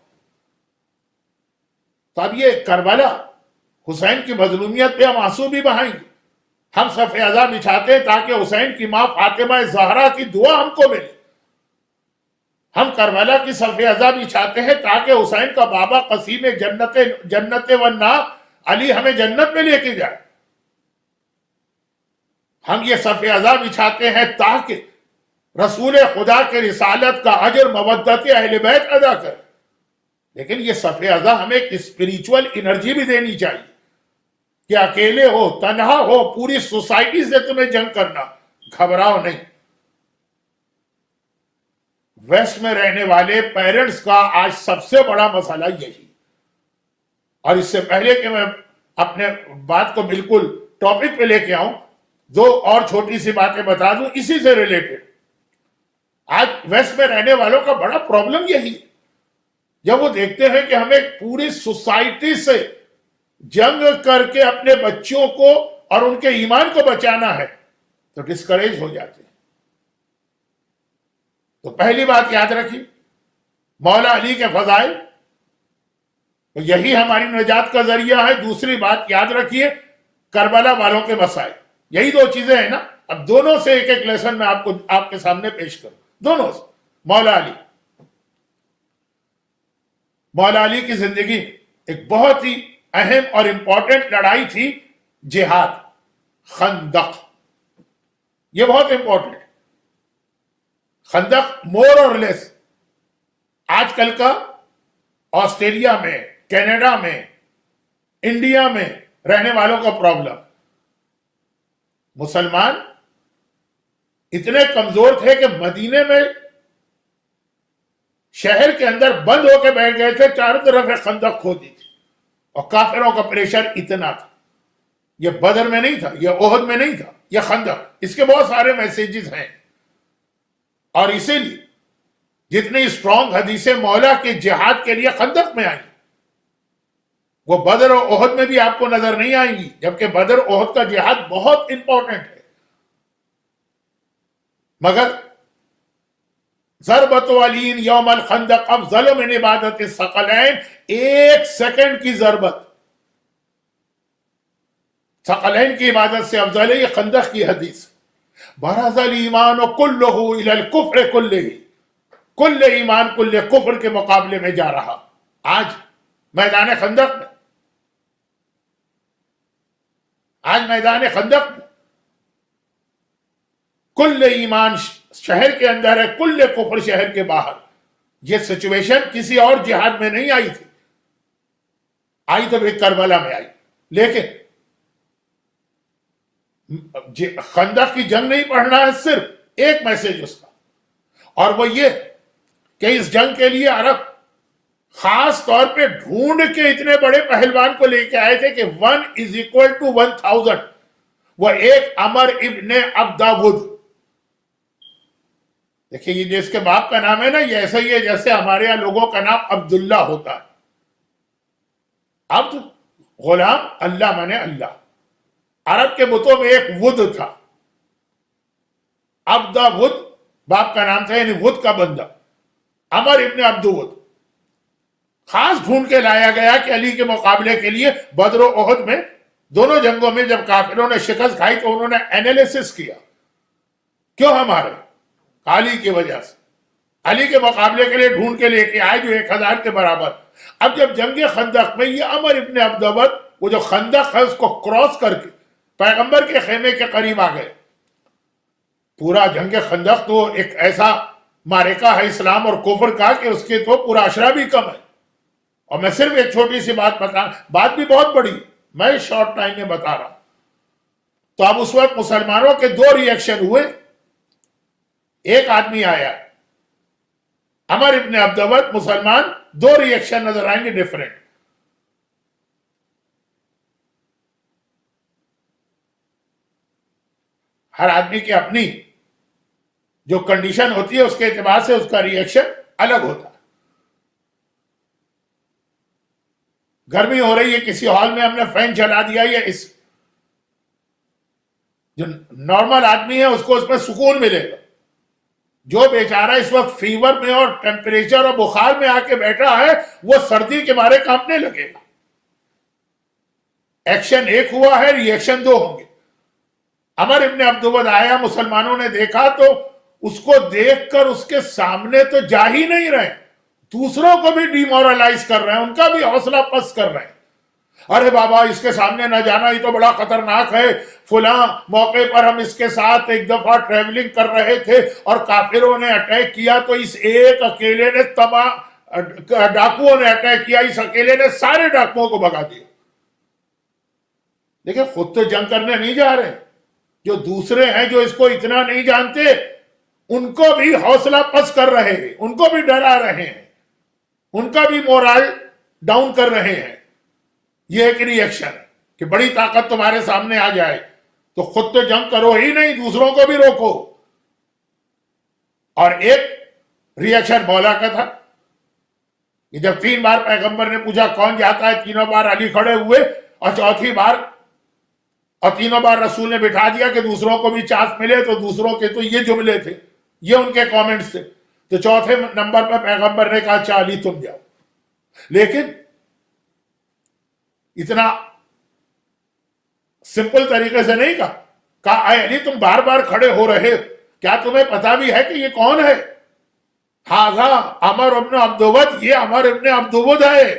تو اب یہ کربلا حسین کی مظلومیت پہ ہم آنسو بھی بہائیں گے. ہم صف ازاں بچھاتے ہیں تاکہ حسین کی ماں فاطمہ زہرا کی دعا ہم کو ملے. ہم کربلا کی صف ازاں بچھاتے ہیں تاکہ حسین کا بابا قسیم جنت والنا علی ہمیں جنت میں لے کے جائے. ہم یہ صف ازاں بچھاتے ہیں تاکہ رسول خدا کے رسالت کا اجر مودت اہل بیت ادا کرے. لیکن یہ صف ازاں ہمیں ایک اسپریچول انرجی بھی دینی چاہیے کہ اکیلے ہو، تنہا ہو، پوری سوسائٹی سے تمہیں جنگ کرنا، گھبراؤ نہیں. ویسٹ میں رہنے والے پیرنٹس کا آج سب سے بڑا مسئلہ یہی. اور اس سے پہلے کہ میں اپنے بات کو بالکل ٹاپک پہ لے کے آؤں، دو اور چھوٹی سی باتیں بتا دوں اسی سے ریلیٹڈ. آج ویسٹ میں رہنے والوں کا بڑا پرابلم یہی ہے. جب وہ دیکھتے ہیں کہ ہمیں پوری سوسائٹی سے جنگ کر کے اپنے بچوں کو اور ان کے ایمان کو بچانا ہے تو ڈسکریج ہو جاتے ہیں. تو پہلی بات یاد رکھیے مولا علی کے فضائل، یہی ہماری نجات کا ذریعہ ہے. دوسری بات یاد رکھیے کربلا والوں کے مسائل. یہی دو چیزیں ہیں نا. اب دونوں سے ایک ایک لیسن میں آپ کے سامنے پیش کروں. دونوں سے مولا علی کی زندگی ایک بہت ہی اہم اور امپورٹنٹ لڑائی تھی، جہاد، خندق. یہ بہت امپورٹنٹ. خندق مور اور لیس آج کل کا آسٹریلیا میں، کینیڈا میں، انڈیا میں رہنے والوں کا پرابلم. مسلمان اتنے کمزور تھے کہ مدینے میں شہر کے اندر بند ہو کے بیٹھ گئے تھے، چاروں طرف ایک خندق کھودی تھی اور کافروں کا پریشر اتنا تھا. یہ بدر میں نہیں تھا، یہ احد میں نہیں تھا، یہ خندق. اس کے بہت سارے میسیجز ہیں. اور اسی لیے جتنی اسٹرانگ حدیثیں مولا کے جہاد کے لیے خندق میں آئیں وہ بدر اور احد میں بھی آپ کو نظر نہیں آئیں گی، جبکہ بدر احد کا جہاد بہت امپورٹنٹ ہے. مگر ضربت علین یوم الخندق افضل من عبادت الثقلین، 1 سیکنڈ کی ضربت ثقلین کی عبادت سے افضل ہے. یہ خندق کی حدیث. برز الایمان کلہ الی الکفر کلہ، کل ایمان کل کفر کے مقابلے میں جا رہا. آج میدان خندق میں، آج میدان خندق میں کل ایمان شہر کے اندر ہے، کل کفر شہر کے باہر. یہ سچویشن کسی اور جہاد میں نہیں آئی تھی، آئی تو ایک کربلا میں آئی. لیکن خندق کی جنگ نہیں پڑھنا ہے، صرف ایک میسج اس کا، اور وہ یہ کہ اس جنگ کے لیے عرب خاص طور پہ ڈھونڈ کے اتنے بڑے پہلوان کو لے کے آئے تھے کہ 1 = 1000. وہ ایک عمر ابن عبداود، دیکھیں یہ جس کے باپ کا نام ہے نا، یہ ایسا ہی ہے جیسے ہمارے یہاں لوگوں کا نام عبداللہ ہوتا ہے. عبد غلام، اللہ مانے اللہ. عرب کے بتوں میں ایک ود تھا، عبدہ ود باپ کا نام تھا، یعنی ود کا بندہ. عمر ابن عبدود خاص ڈھونڈ کے لایا گیا کہ علی کے مقابلے کے لیے بدر و احد میں دونوں جنگوں میں جب کافروں نے شکست کھائی تو انہوں نے اینالیسس کیا، کیوں ہمارے علی کی وجہ سے. علی کے مقابلے کے لیے ڈھونڈ کے لے کے آئے جو 1000 کے برابر. اب جب جنگ خندق میں یہ عمر ابن عبدود، وہ جو خندق ہے اس کو کراس کر کے پیغمبر کے خیمے کے قریب آ گئے. پورا جنگ خندق تو ایک ایسا معرکہ ہے اسلام اور کفر کا کہ اس کے تو پورا اشرا بھی کم ہے. اور میں صرف ایک چھوٹی سی بات بھی بہت بڑی میں شارٹ ٹائم میں بتا رہا ہوں. تو اب اس وقت مسلمانوں کے 2 ریئیکشن ہوئے. ایک آدمی آیا عمر ابن عبدود مسلمان، 2 ریئیکشن نظر آئیں گے ڈیفرنٹ. ہر آدمی کی اپنی جو کنڈیشن ہوتی ہے اس کے اعتبار سے اس کا ریئیکشن الگ ہوتا ہے. گرمی ہو رہی ہے، کسی ہال میں ہم نے فین چلا دیا، یا اس جو نارمل آدمی ہے اس کو اس میں سکون ملے گا. جو بیچارہ اس وقت فیور میں اور ٹیمپریچر اور بخار میں آ کے بیٹھا ہے وہ سردی کے مارے کانپنے لگے گا. ایکشن ایک ہوا ہے، ریئیکشن 2 ہوں گے. عمر ابن عبدود آیا، مسلمانوں نے دیکھا تو اس کو دیکھ کر اس کے سامنے تو جا ہی نہیں رہے، دوسروں کو بھی ڈی مورلائز کر رہے ہیں، ان کا بھی حوصلہ پست کر رہے ہیں. ارے بابا اس کے سامنے نہ جانا، یہ تو بڑا خطرناک ہے. فلاں موقع پر ہم اس کے ساتھ ایک دفعہ ٹریولنگ کر رہے تھے اور کافروں نے اٹیک کیا تو اس ایک اکیلے نے ڈاکوؤں نے اٹیک کیا، اس اکیلے نے سارے ڈاکوؤں کو بھگا دیا. دیکھیں خود تو جنگ کرنے نہیں جا رہے، جو دوسرے ہیں جو اس کو اتنا نہیں جانتے ان کو بھی حوصلہ پست کر رہے ہیں، ان کو بھی ڈرا رہے ہیں، ان کا بھی مورال ڈاؤن کر رہے ہیں. یہ ایک ریئیکشن ہے کہ بڑی طاقت تمہارے سامنے آ جائے تو خود تو جنگ کرو ہی نہیں، دوسروں کو بھی روکو. اور ایک ریئیکشن مولا کا تھا کہ جب 3 بار پیغمبر نے پوچھا کون جاتا ہے، تینوں بار علی کھڑے ہوئے، اور چوتھی بار اور تینوں بار رسول نے بٹھا دیا کہ دوسروں کو بھی چانس ملے. تو دوسروں کے تو یہ جملے تھے، یہ ان کے کامنٹس تھے. تو چوتھے نمبر پر پیغمبر نے کہا اچھا علی تم جاؤ. لیکن اتنا سمپل طریقے سے نہیں کہا اے علی تم بار بار کھڑے ہو رہے، کیا تمہیں پتا بھی ہے کہ یہ کون ہے؟ ہاذا عمر ابن عبدود، یہ عمر ابن عبدود ہے.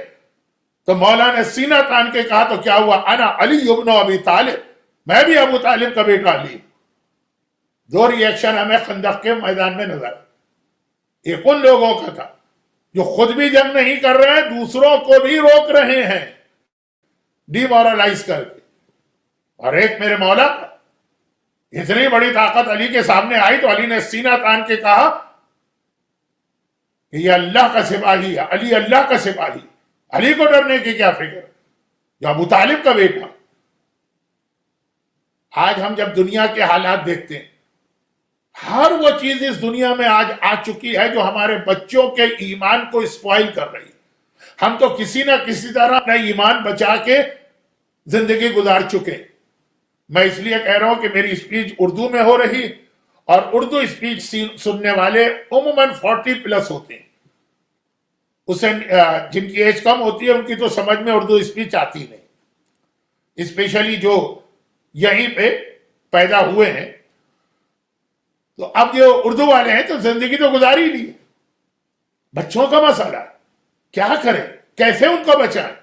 تو مولا نے سینہ تان کے کہا تو کیا ہوا؟ انا علی ابن ابی طالب، میں بھی ابو طالب کا بیٹا علی. 2 ریئیکشن ہمیں خندق کے میدان میں نظر. ایک ان لوگوں کا تھا جو خود بھی جنگ نہیں کر رہے ہیں، دوسروں کو بھی روک رہے ہیں ڈی مورلائز کر کے. اور ایک میرے مولا کا اتنی بڑی طاقت علی کے سامنے آئی تو علی نے سینہ تان کے کہا کہ یہ اللہ کا سپاہی ہے، علی اللہ کا سپاہی، علی کو ڈرنے کی کیا فکر، جو ابو طالب کا بیٹا. آج ہم جب دنیا کے حالات دیکھتے ہیں، ہر وہ چیز اس دنیا میں آج آ چکی ہے جو ہمارے بچوں کے ایمان کو اسپوائل کر رہی. ہم تو کسی نہ کسی طرح اپنا ایمان بچا کے زندگی گزار چکے. میں اس لیے کہہ رہا ہوں کہ میری اسپیچ اردو میں ہو رہی، اور اردو اسپیچ سننے والے عموماً 40+ ہوتے ہیں. اسے جن کی ایج کم ہوتی ہے ان کی تو سمجھ میں اردو اسپیچ آتی نہیں، اسپیشلی جو یہیں پہ پیدا ہوئے ہیں. تو اب جو اردو والے ہیں تو زندگی تو گزاری لی، بچوں کا مسئلہ ہے، کیا کریں، کیسے ان کو بچائیں؟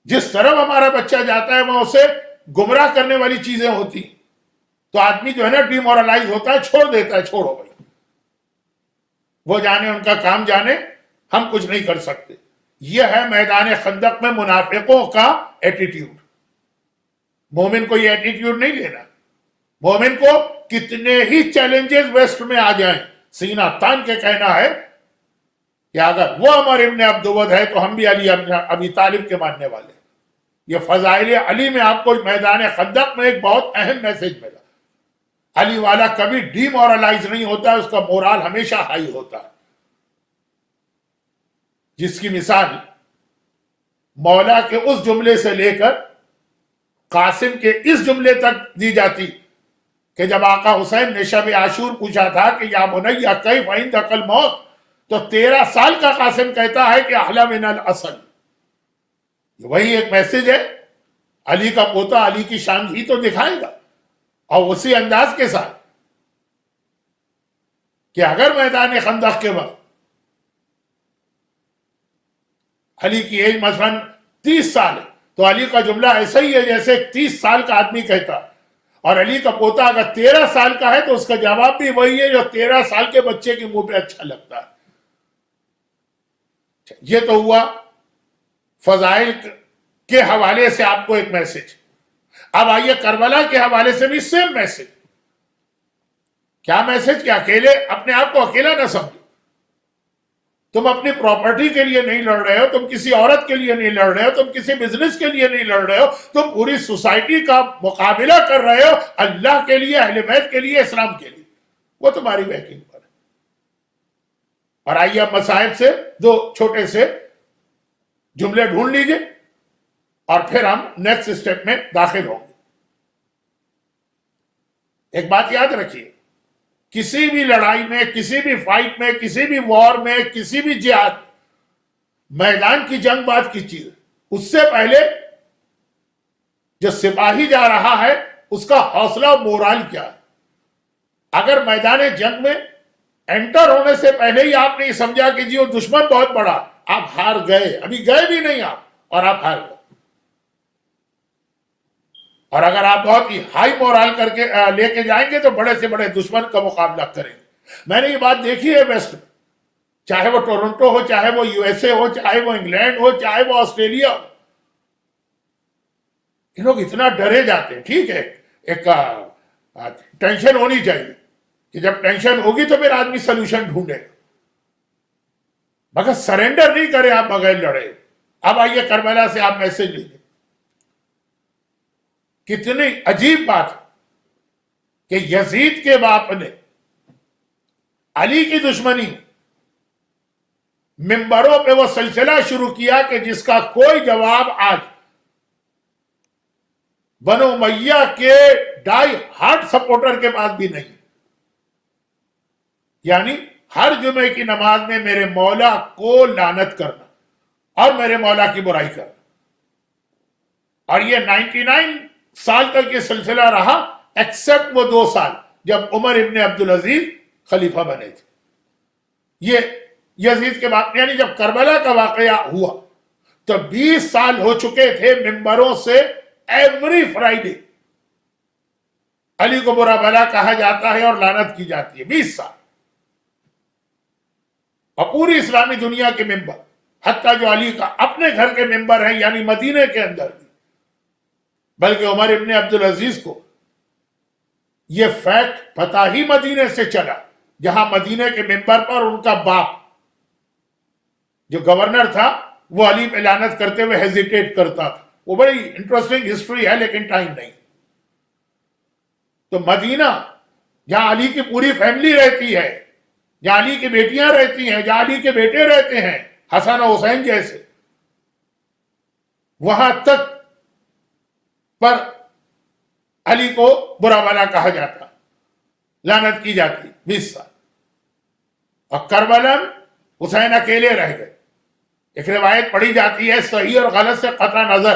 جس طرف ہمارا بچہ جاتا ہے وہاں اسے گمراہ کرنے والی چیزیں ہوتی، تو آدمی جو ہے نا ڈیمورلائز ہوتا ہے، چھوڑ دیتا ہے، چھوڑو بھائی، وہ جانے، ان کا کام جانے، ہم کچھ نہیں کر سکتے۔ یہ ہے میدان خندق میں منافقوں کا ایٹیٹیوڈ۔ مومن کو یہ ایٹیٹیوڈ نہیں لینا۔ مومن کو کتنے ہی چیلنجز ویسٹ میں آ جائیں، سینہ تان کے کہنا ہے کہ اگر وہ عمر ابن عبدود ہے تو ہم بھی علی ابی طالب کے ماننے والے۔ یہ فضائل علی میں آپ کو میدان خندق میں ایک بہت اہم میسج ملا۔ علی والا کبھی ڈی مورلائز نہیں ہوتا، اس کا مورال ہمیشہ ہائی ہوتا ہے، جس کی مثال مولا کے اس جملے سے لے کر قاسم کے اس جملے تک دی جاتی کہ جب آقا حسین نے شب عاشور پوچھا تھا کہ یا بنی کیف عندک الموت، تو 13 سال کا قاسم کہتا ہے کہ احلی من الاصل۔ وہی ایک میسج ہے، علی کا پوتا علی کی شان ہی تو دکھائے گا، اور اسی انداز کے ساتھ کہ اگر میدان خندق کے وقت علی کی ایج مثلاً 30 سال ہے تو علی کا جملہ ایسا ہی ہے جیسے 30 سال کا آدمی کہتا، اور علی کا پوتا اگر 13 سال کا ہے تو اس کا جواب بھی وہی ہے جو 13 سال کے بچے کے منہ پہ اچھا لگتا ہے۔ یہ تو ہوا فضائل کے حوالے سے آپ کو ایک میسج۔ اب آئیے کربلا کے حوالے سے بھی سیم میسج۔ کیا میسج؟ کہ اکیلے اپنے آپ کو اکیلا نہ سمجھو، تم اپنی پراپرٹی کے لیے نہیں لڑ رہے ہو، تم کسی عورت کے لیے نہیں لڑ رہے ہو، تم کسی بزنس کے لیے نہیں لڑ رہے ہو، تم پوری سوسائٹی کا مقابلہ کر رہے ہو اللہ کے لیے، اہل بیت کے لیے، اسلام کے لیے، وہ تمہاری بیکنگ پر ہے۔ اور آئیے اب مصائب سے دو چھوٹے سے جملے ڈھونڈ لیجئے اور پھر ہم نیکسٹ اسٹیپ میں داخل ہوں گے۔ ایک بات یاد رکھیے، کسی بھی لڑائی میں، کسی بھی فائٹ میں، کسی بھی وار میں، کسی بھی جہاد، میدان کی جنگ بات کی چیز ہے۔ اس سے پہلے جو سپاہی جا رہا ہے اس کا حوصلہ و مورال کیا ہے۔ اگر میدان جنگ میں انٹر ہونے سے پہلے ہی آپ نے یہ سمجھا کہ جی وہ دشمن بہت بڑا، آپ ہار گئے، ابھی گئے بھی نہیں آپ، اور آپ ہار گئے۔ اور اگر آپ بہت ہی ہائی مورال کر کے لے کے جائیں گے تو بڑے سے بڑے دشمن کا مقابلہ کریں گے۔ میں نے یہ بات دیکھی ہے ویسٹ میں، چاہے وہ ٹورنٹو ہو، چاہے وہ یو ایس اے ہو، چاہے وہ انگلینڈ ہو، چاہے وہ آسٹریلیا ہو، یہ لوگ اتنا ڈرے جاتے ہیں۔ ٹھیک ہے، ایک ٹینشن ہونی چاہیے کہ جب ٹینشن ہوگی تو پھر آدمی سلوشن ڈھونڈے گا، مگر سرنڈر نہیں کرے آپ بغیر لڑے۔ اب آئیے کربلا سے آپ میسج لیجیے۔ کتنی عجیب بات ہے کہ یزید کے باپ نے علی کی دشمنی ممبروں پہ وہ سلسلہ شروع کیا کہ جس کا کوئی جواب آج بنو امیہ کے ڈائی ہارٹ سپورٹر کے پاس بھی نہیں۔ یعنی ہر جمعے کی نماز میں میرے مولا کو لعنت کرنا اور میرے مولا کی برائی کرنا، اور یہ 99 سال تک یہ سلسلہ رہا، ایکسپٹ وہ 2 سال جب عمر ابن عبدالعزیز خلیفہ بنے تھے۔ یہ یزید کے باپ، یعنی جب کربلا کا واقعہ ہوا تو 20 سال ہو چکے تھے ممبروں سے ایوری فرائیڈے علی کو برا بھلا کہا جاتا ہے اور لعنت کی جاتی ہے، 20 سال۔ اور پوری اسلامی دنیا کے ممبر، حتیٰ جو علی کا اپنے گھر کے ممبر ہیں یعنی مدینے کے اندر بھی، بلکہ عمر ابن عبدالعزیز کو یہ فیکٹ پتہ ہی مدینے سے چلا، جہاں مدینے کے ممبر پر ان کا باپ جو گورنر تھا وہ علی پہ لعنت کرتے ہوئے ہیزیٹیٹ کرتا تھا۔ وہ بڑی انٹرسٹنگ ہسٹری ہے لیکن ٹائم نہیں۔ تو مدینہ جہاں علی کی پوری فیملی رہتی ہے، جہاں علی کی بیٹیاں رہتی ہیں، جہاں علی کے بیٹے رہتے ہیں حسن و حسین جیسے، وہاں تک پر علی کو برا بھلا کہا جاتا، لعنت کی جاتی 20 سال۔ اور کربلا میں حسین اکیلے رہ گئے۔ ایک روایت پڑھی جاتی ہے، صحیح اور غلط سے قطع نظر،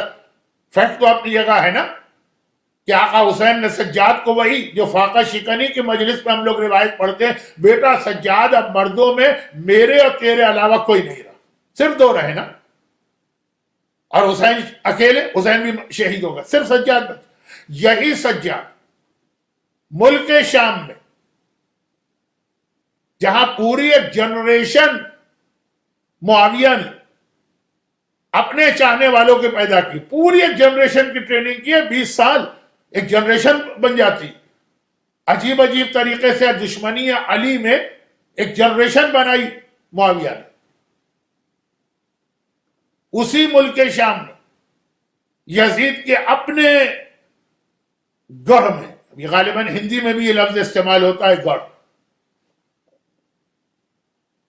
فیکٹ تو اپنی جگہ ہے نا، کہ آقا حسین نے سجاد کو وہی جو فاقہ شکنی کے مجلس میں ہم لوگ روایت پڑھتے ہیں، بیٹا سجاد اب مردوں میں میرے اور تیرے علاوہ کوئی نہیں رہا، صرف دو رہے نا، اور حسین اکیلے، حسین بھی شہید ہوگا، صرف سجاد بچ۔ یہی سجاد ملک شام میں جہاں پوری ایک جنریشن معاویہ نے اپنے چاہنے والوں کے پیدا کی، پوری ایک جنریشن کی ٹریننگ کی ہے، 20 سال ایک جنریشن بن جاتی، عجیب عجیب طریقے سے دشمنی علی میں ایک جنریشن بنائی معاویہ نے۔ اسی ملک شام میں یزید کے اپنے گڑھ میں، یہ غالباً ہندی میں بھی یہ لفظ استعمال ہوتا ہے گڑھ،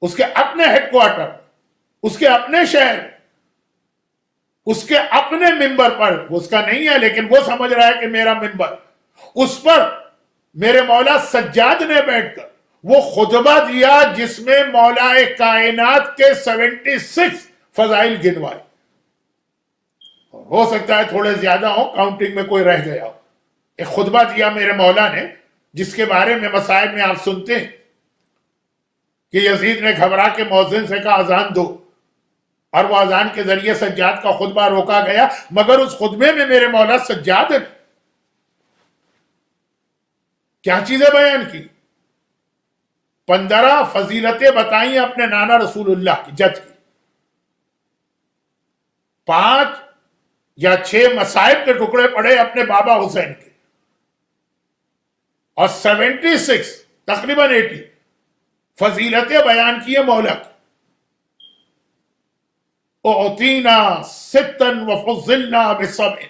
اس کے اپنے ہیڈ کوارٹر، اس کے اپنے شہر، اس کے اپنے ممبر پر، اس کا نہیں ہے لیکن وہ سمجھ رہا ہے کہ میرا ممبر، اس پر میرے مولا سجاد نے بیٹھ کر وہ خطبہ دیا جس میں مولا کائنات کے 76 فضائل گنوائے، ہو سکتا ہے تھوڑے زیادہ ہو، کاؤنٹنگ میں کوئی رہ گیا ہو۔ ایک خطبہ دیا میرے مولا نے جس کے بارے میں مصائب میں آپ سنتے ہیں کہ یزید نے گھبرا کے مؤذن سے کہا اذان دو، اور وہ اذان کے ذریعے سجاد کا خطبہ روکا گیا، مگر اس خطبے میں میرے مولا سجاد نے کیا چیزیں بیان کی؟ 15 فضیلتیں بتائیں اپنے نانا رسول اللہ کی، جد کی، 5 یا 6 مصائب کے ٹکڑے پڑے اپنے بابا حسین کے، اور 76 تقریباً 80 فضیلتیں بیان کی ہے مولا کی۔ اعطینا ستا وفضلنا بسبع،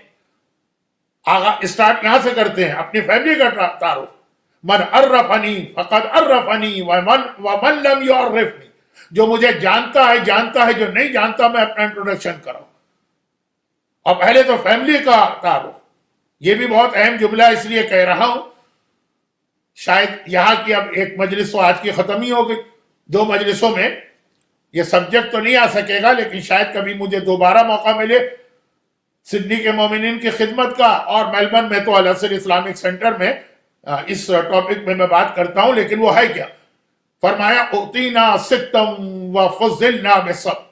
آغا اسٹارٹ یہاں سے کرتے ہیں اپنی فیملی کا تعارف، من عرفنی فقد عرفنی ومن لم یعرفنی، جو مجھے جانتا ہے جانتا ہے، جو نہیں جانتا میں اپنا انٹروڈکشن کراؤں۔ اور پہلے تو فیملی کا تعارف، یہ بھی بہت اہم جملہ اس لیے کہہ رہا ہوں، شاید یہاں کی اب ایک مجلس تو آج کی ختم ہی ہو گئی، 2 مجلسوں میں یہ سبجیکٹ تو نہیں آ سکے گا، لیکن شاید کبھی مجھے دوبارہ موقع ملے سڈنی کے مومنین کی خدمت کا، اور میلبرن میں تو الاسر اسلامک سینٹر میں اس ٹاپک میں میں بات کرتا ہوں، لیکن وہ ہے کیا؟ فرمایا اعطینا ستا وفضلنا بسبع،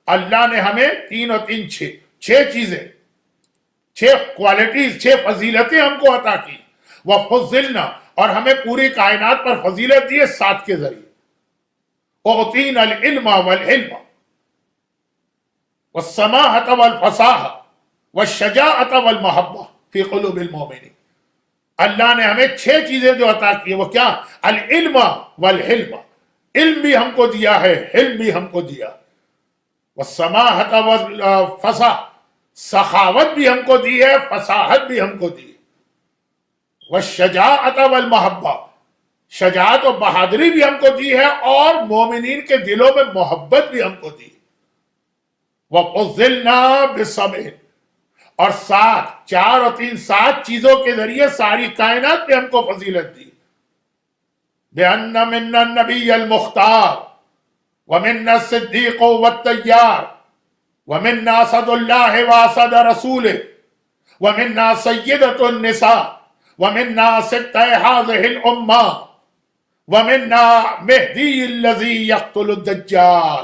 اللہ نے ہمیں 3 اور 3 6 چیزیں، 6 کوالٹیز، 6 فضیلتیں ہم کو عطا کی، وفضلنا، اور ہمیں پوری کائنات پر فضیلت دی ہے 7 کے ذریعے، اعطینا العلم والحلم والسماحة والفصاحة والشجاعة والمحبة فی قلوب المؤمنین۔ اللہ نے ہمیں 6 چیزیں جو عطا کی ہیں، وہ کیا؟ العلم والحلم، علم بھی ہم کو دیا ہے، حلم بھی ہم کو دیا، والسماحة والفصاحة، سخاوت بھی ہم کو دی ہے، فصاحت بھی ہم کو دی ہے، والشجاعة والمحبة، شجاعت و بہادری بھی ہم کو دی ہے، اور مومنین کے دلوں میں محبت بھی ہم کو دی، وَفُضِّلْنَا بِسَبْعٍ، اور 7 4 اور 3 7 چیزوں کے ذریعے ساری کائنات پہ ہم کو فضیلت دی، بِأَنَّ مِنَّا النَّبِيَّ الْمُخْتَارِ وَمِنَّا الصِّدِّيقُ وَالطَّيَّارُ وَمِنَّا أَسَدُ اللَّهِ وَأَسَدُ رَسُولِهِ وَمِنَّا سَيِّدَةُ النِّسَاءِ وَمِنَّا سِبْطَيْ هَٰذِهِ الْأُمَّةِ وَمِنَّا مِهْدِيُّ الَّذِي يَقْتُلُ الدَّجَّالَ،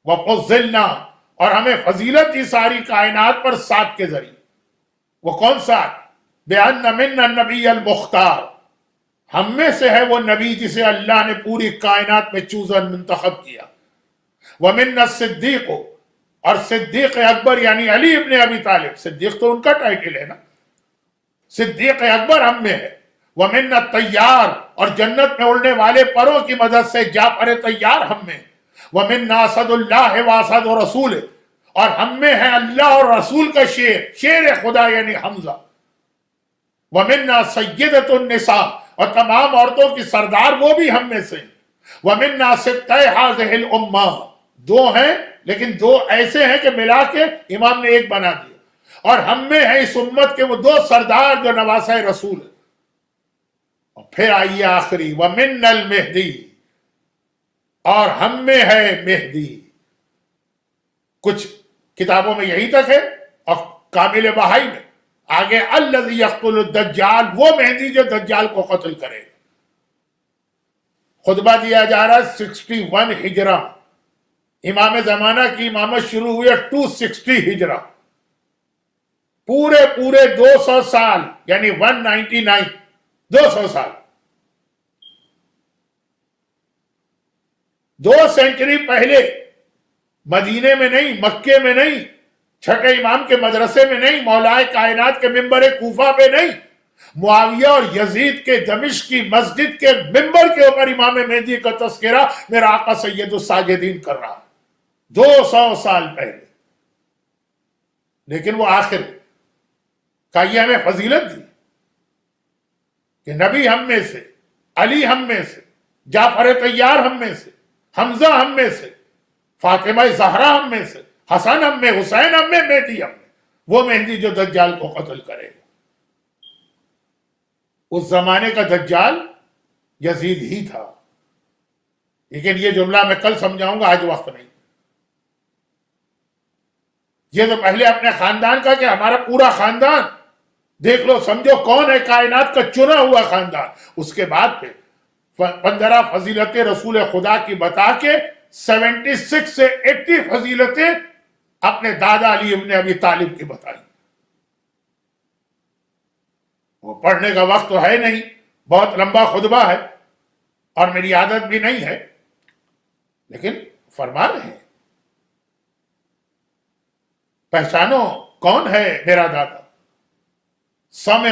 وَفُضِّلْنَا، اور ہمیں فضیلت دی ساری کائنات پر 7 کے ذریعے۔ وہ کون سا؟ بِأَنَّ مِنَّا النَّبِيَّ الْمُخْتَارِ، ہم میں سے ہے وہ نبی جسے اللہ نے پوری کائنات میں چوزن منتخب کیا، وَمِنَّا الصِّدِّيقُ، اور صدیق اکبر یعنی علی ابن ابی طالب، صدیق تو ان کا ٹائٹل ہے نا، صدیق اکبر ہم میں ہے، وَمِنَّا الطَّيَّارُ، اور جنت میں اڑنے والے پروں کی مدد سے جعفر طیار ہم میں، وَمِنَّا أَسَدُ اللَّهِ وَأَسَدُ رَسُولِهِ، اور ہم میں ہے اللہ اور رسول کا شیر خدا یعنی حمزہ، وَمِنَّا سَيِّدَةُ النِّسَاء، اور تمام عورتوں کی سردار وہ بھی ہم میں سے، وَمِنَّا سِبْطَيْ هَٰذِهِ الْأُمَّةِ، 2 ہیں لیکن 2 ایسے ہیں کہ ملا کے امام نے 1 بنا دیا، اور ہم میں ہے اس امت کے وہ 2 سردار جو نواسۂ رسول ہیں۔ اور پھر آئیے آخری، وَمِنَّا الْمِهْدِي، اور ہم میں ہے مہدی۔ کچھ کتابوں میں یہی تک ہے، اور کامل بہائی میں آگے الذی یقتل الدجال، وہ مہدی جو دجال کو قتل کرے. خطبہ دیا جا رہا ہے 61 ہجرہ، امام زمانہ کی امامت شروع ہوئی ہے 260 ہجرہ. پورے 200 سال یعنی 199، 200 سال، 2 سینچری پہلے مدینے میں نہیں، مکے میں نہیں، چھٹے امام کے مدرسے میں نہیں، مولائے کائنات کے ممبر کوفہ پہ نہیں، معاویہ اور یزید کے دمشق کی مسجد کے ممبر کے اوپر امام مہدی کا تذکرہ میرا آقا سید الساجدین کر رہا 200 سال پہلے. لیکن وہ آخر کا یہ ہمیں فضیلت دی کہ نبی ہم میں سے، علی ہم میں سے، جعفر طیار ہم میں سے، حمزہ ہم میں سے، فاطمہ زہرا ہم میں سے، حسن ہم میں، حسین ہم میں، مہدی ہم میں، وہ مہدی جو دجال کو قتل کرے گا. اس زمانے کا دجال یزید ہی تھا. لیکن یہ جملہ میں کل سمجھاؤں گا، آج وقت نہیں. یہ تو پہلے اپنے خاندان کا کہ ہمارا پورا خاندان دیکھ لو، سمجھو کون ہے کائنات کا چنا ہوا خاندان. اس کے بعد پھر 15 فضیلتیں رسول خدا کی بتا کے 76 سے 80 فضیلتیں اپنے دادا علی ابن ابی طالب کی بتائی. وہ پڑھنے کا وقت تو ہے نہیں، بہت لمبا خطبہ ہے اور میری عادت بھی نہیں ہے، لیکن فرما رہے ہیں پہچانو کون ہے میرا دادا. سمع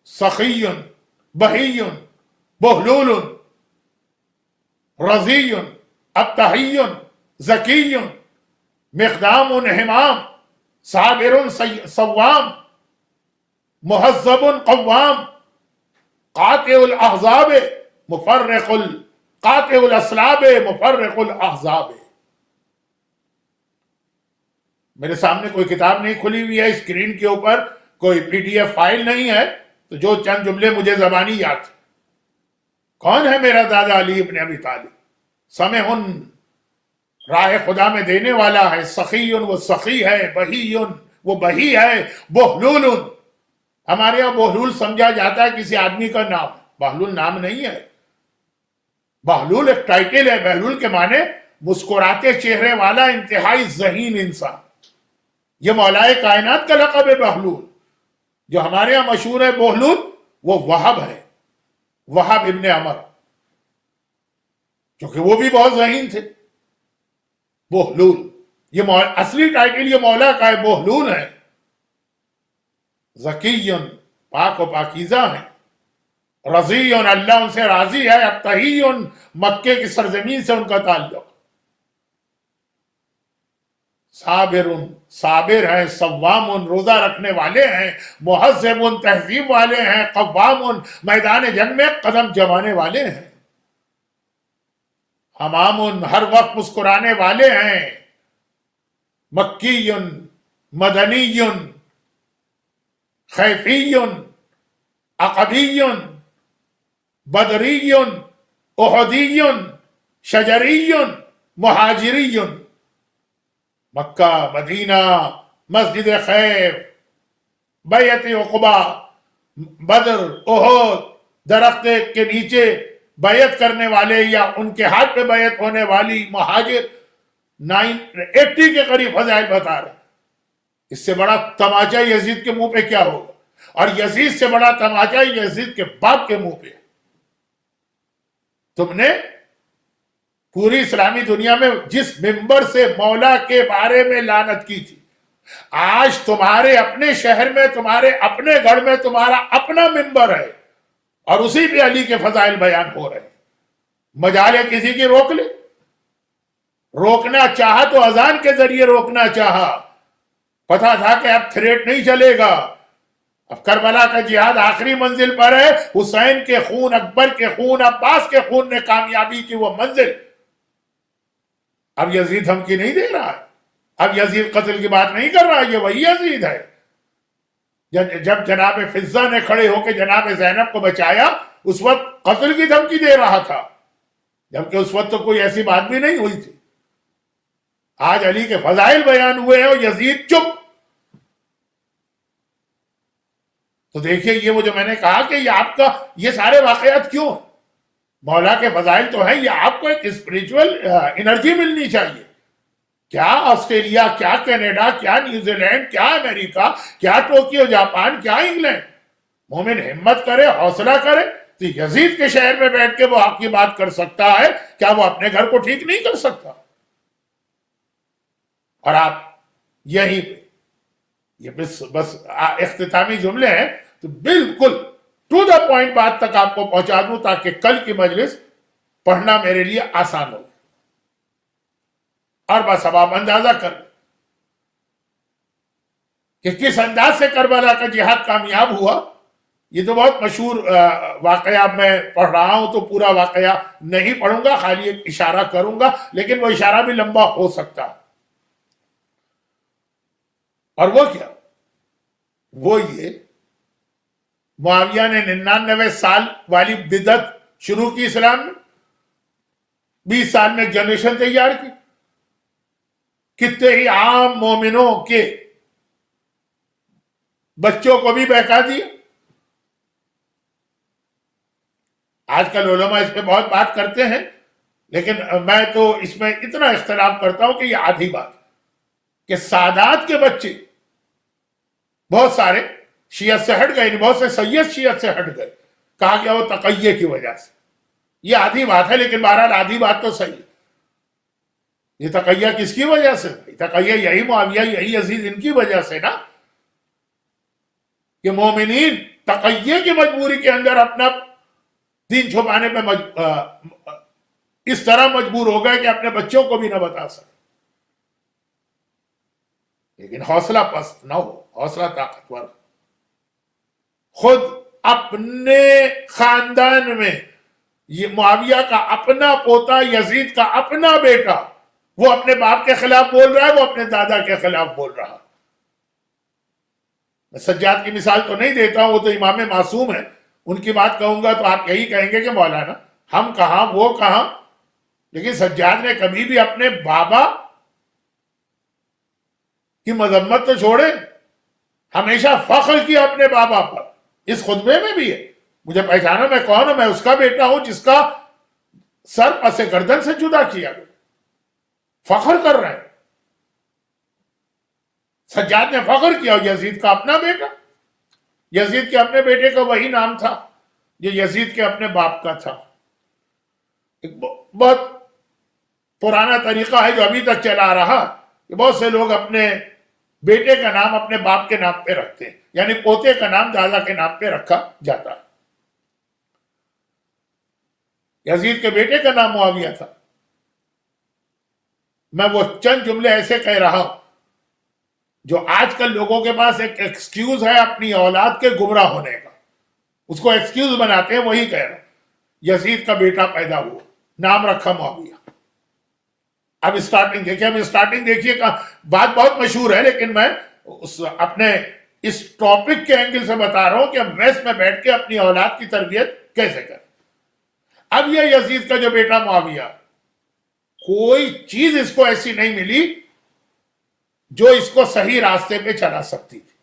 سخی بہی بہلول رضی ابتہی ذکی مقدام حمام صابر صوام مہذب قوام قاطع الاحزاب قاطع الاسلاب مفرق الاحزاب. میرے سامنے کوئی کتاب نہیں کھلی ہوئی ہے، اسکرین کے اوپر کوئی PDF فائل نہیں ہے، تو جو چند جملے مجھے زبانی یاد تھے. کون ہے میرا دادا علی ابن ابی طالب؟ سمع، راہ خدا میں دینے والا ہے، سخی، وہ سخی ہے، بہی، وہ بہی ہے، بہلول، ہمارے یہاں بہلول سمجھا جاتا ہے کسی آدمی کا نام. بہلول نام نہیں ہے، بہلول ایک ٹائٹل ہے. بہلول کے معنی مسکراتے چہرے والا انتہائی ذہین انسان. یہ مولائے کائنات کا لقب ہے بہلول. جو ہمارے یہاں مشہور ہے بہلول، وہ وہب ہے، وہب ابن عمر، کیونکہ وہ بھی بہت ذہین تھے. بہلول یہ اصلی ٹائٹل یہ مولا کا ہے، بہلول ہے. ذکی، پاک و پاکیزہ ہیں. رضی، اللہ ان سے راضی ہے. ابتہی، مکے کی سرزمین سے ان کا تعلق. صابر، صابر ہیں. صوام، روزہ رکھنے والے ہیں. مہذب، تہذیب والے ہیں. قوام، میدان جنگ میں قدم جمانے والے ہیں. حمام، ہر وقت مسکرانے والے ہیں. مکی، مدنی، خیفی، عقبی، بدری، احدی، شجری، مہاجری. مکہ، مدینہ، مسجد خیف، بیعت عقبہ، بدر، احد، درخت کے نیچے بیعت کرنے والے یا ان کے ہاتھ پہ بیعت ہونے والی مہاجر. 980 کے قریب فضائل بتا رہے. اس سے بڑا تماچا یزید کے منہ پہ کیا ہوگا؟ اور یزید سے بڑا تماچا یزید کے باپ کے منہ پہ. تم نے پوری اسلامی دنیا میں جس ممبر سے مولا کے بارے میں لعنت کی تھی، آج تمہارے اپنے شہر میں، تمہارے اپنے گھر میں تمہارا اپنا ممبر ہے اور اسی پہ علی کے فضائل بیان ہو رہے ہیں. مجال ہے کسی کی روک لے. روکنا چاہا تو اذان کے ذریعے روکنا چاہا. پتا تھا کہ اب تھریٹ نہیں چلے گا، اب کربلا کا جہاد آخری منزل پر ہے. حسین کے خون، اکبر کے خون، عباس کے خون نے کامیابی کی وہ منزل. اب یزید دھمکی نہیں دے رہا ہے، اب یزید قتل کی بات نہیں کر رہا. یہ وہی یزید ہے جب جناب فضہ نے کھڑے ہو کے جناب زینب کو بچایا، اس وقت قتل کی دھمکی دے رہا تھا، جبکہ اس وقت تو کوئی ایسی بات بھی نہیں ہوئی تھی. آج علی کے فضائل بیان ہوئے ہیں اور یزید چپ. تو دیکھیے یہ وہ جو میں نے کہا کہ یہ آپ کا یہ سارے واقعات کیوں ہیں؟ مولا کے فضائل تو ہیں، یہ آپ کو ایک اسپریچول انرجی ملنی چاہیے. کیا آسٹریلیا، کیا کینیڈا، کیا نیوزی لینڈ، کیا امریکہ، کیا ٹوکیو جاپان، کیا انگلینڈ. مومن ہمت کرے، حوصلہ کرے. تو یزید کے شہر میں بیٹھ کے وہ آپ کی بات کر سکتا ہے، کیا وہ اپنے گھر کو ٹھیک نہیں کر سکتا؟ اور آپ یہی پہ یہ بس اختتامی جملے ہیں تو بالکل ٹو دا پوائنٹ بات تک آپ کو پہنچا دوں تاکہ کل کی مجلس پڑھنا میرے لیے آسان ہو. اور بس اب آپ اندازہ کر لیں کہ کس انداز سے کربلا کا جہاد کامیاب ہوا. یہ تو بہت مشہور واقعہ میں پڑھ رہا ہوں، تو پورا واقعہ نہیں پڑھوں گا، خالی ایک اشارہ کروں گا، لیکن وہ اشارہ بھی لمبا ہو سکتا ہے. اور وہ کیا؟ وہ یہ معاویہ نے 99 سال والی بدعت شروع کی اسلام میں، 20 سال میں ایک جنریشن تیار کی. کتنے ہی عام مومنوں کے بچوں کو بھی بہکا دیا. آج کل علماء اس پہ بہت بات کرتے ہیں، لیکن میں تو اس میں اتنا اختلاف کرتا ہوں کہ یہ آدھی بات کہ سادات کے بچے بہت سارے شیعت سے ہٹ گئے، بہت سے سید شیعت سے ہٹ گئے، کہا گیا وہ تقیہ کی وجہ سے. یہ آدھی بات ہے، لیکن بہرحال آدھی بات تو صحیح. یہ تقیہ کس کی وجہ سے؟ تقیہ یہی معاویہ، یہی یزید، ان کی وجہ سے نا، کہ مومنین تقیہ کی مجبوری کے اندر اپنا دین چھپانے پہ اس طرح مجبور ہو گئے کہ اپنے بچوں کو بھی نہ بتا سکے. لیکن حوصلہ پست نہ ہو، حوصلہ طاقتور. خود اپنے خاندان میں یہ معاویہ کا اپنا پوتا، یزید کا اپنا بیٹا، وہ اپنے باپ کے خلاف بول رہا ہے، وہ اپنے دادا کے خلاف بول رہا. میں سجاد کی مثال تو نہیں دیتا ہوں، وہ تو امام معصوم ہے، ان کی بات کہوں گا تو آپ یہی کہیں گے کہ مولانا ہم کہاں وہ کہاں. لیکن سجاد نے کبھی بھی اپنے بابا کی مذمت تو چھوڑے، ہمیشہ فخر کیا اپنے بابا پر. اس خطبے میں بھی ہے، مجھے پہچانا میں کون ہوں، میں اس کا بیٹا ہوں جس کا سر پس گردن سے جدا کیا گیا. فخر کر رہے ہیں. سجاد نے فخر کیا. یزید کا اپنا بیٹا، یزید کے اپنے بیٹے کا وہی نام تھا جو یزید کے اپنے باپ کا تھا. ایک بہت پرانا طریقہ ہے جو ابھی تک چلا آ رہا کہ بہت سے لوگ اپنے بیٹے کا نام اپنے باپ کے نام پہ رکھتے ہیں، یعنی پوتے کا نام دادا کے نام پہ رکھا جاتا ہے. یزید کے بیٹے کا نام معاویہ تھا. میں وہ چند جملے ایسے کہہ رہا ہوں جو آج کل لوگوں کے پاس ایک ایکسکیوز ہے اپنی اولاد کے گمراہ ہونے کا، اس کو ایکسکیوز بناتے ہیں. وہی کہہ رہا ہوں، یزید کا بیٹا پیدا ہوا، نام رکھا معاویہ. اب اسٹارٹنگ دیکھیے بات بہت مشہور ہے، لیکن میں اپنے اس ٹاپک کے اینگل سے بتا رہا ہوں کہ ہم میس میں بیٹھ کے اپنی اولاد کی تربیت کیسے کریں. اب یہ یزید کا جو بیٹا معاویہ، کوئی چیز اس کو ایسی نہیں ملی جو اس کو صحیح راستے پہ چلا سکتی تھی،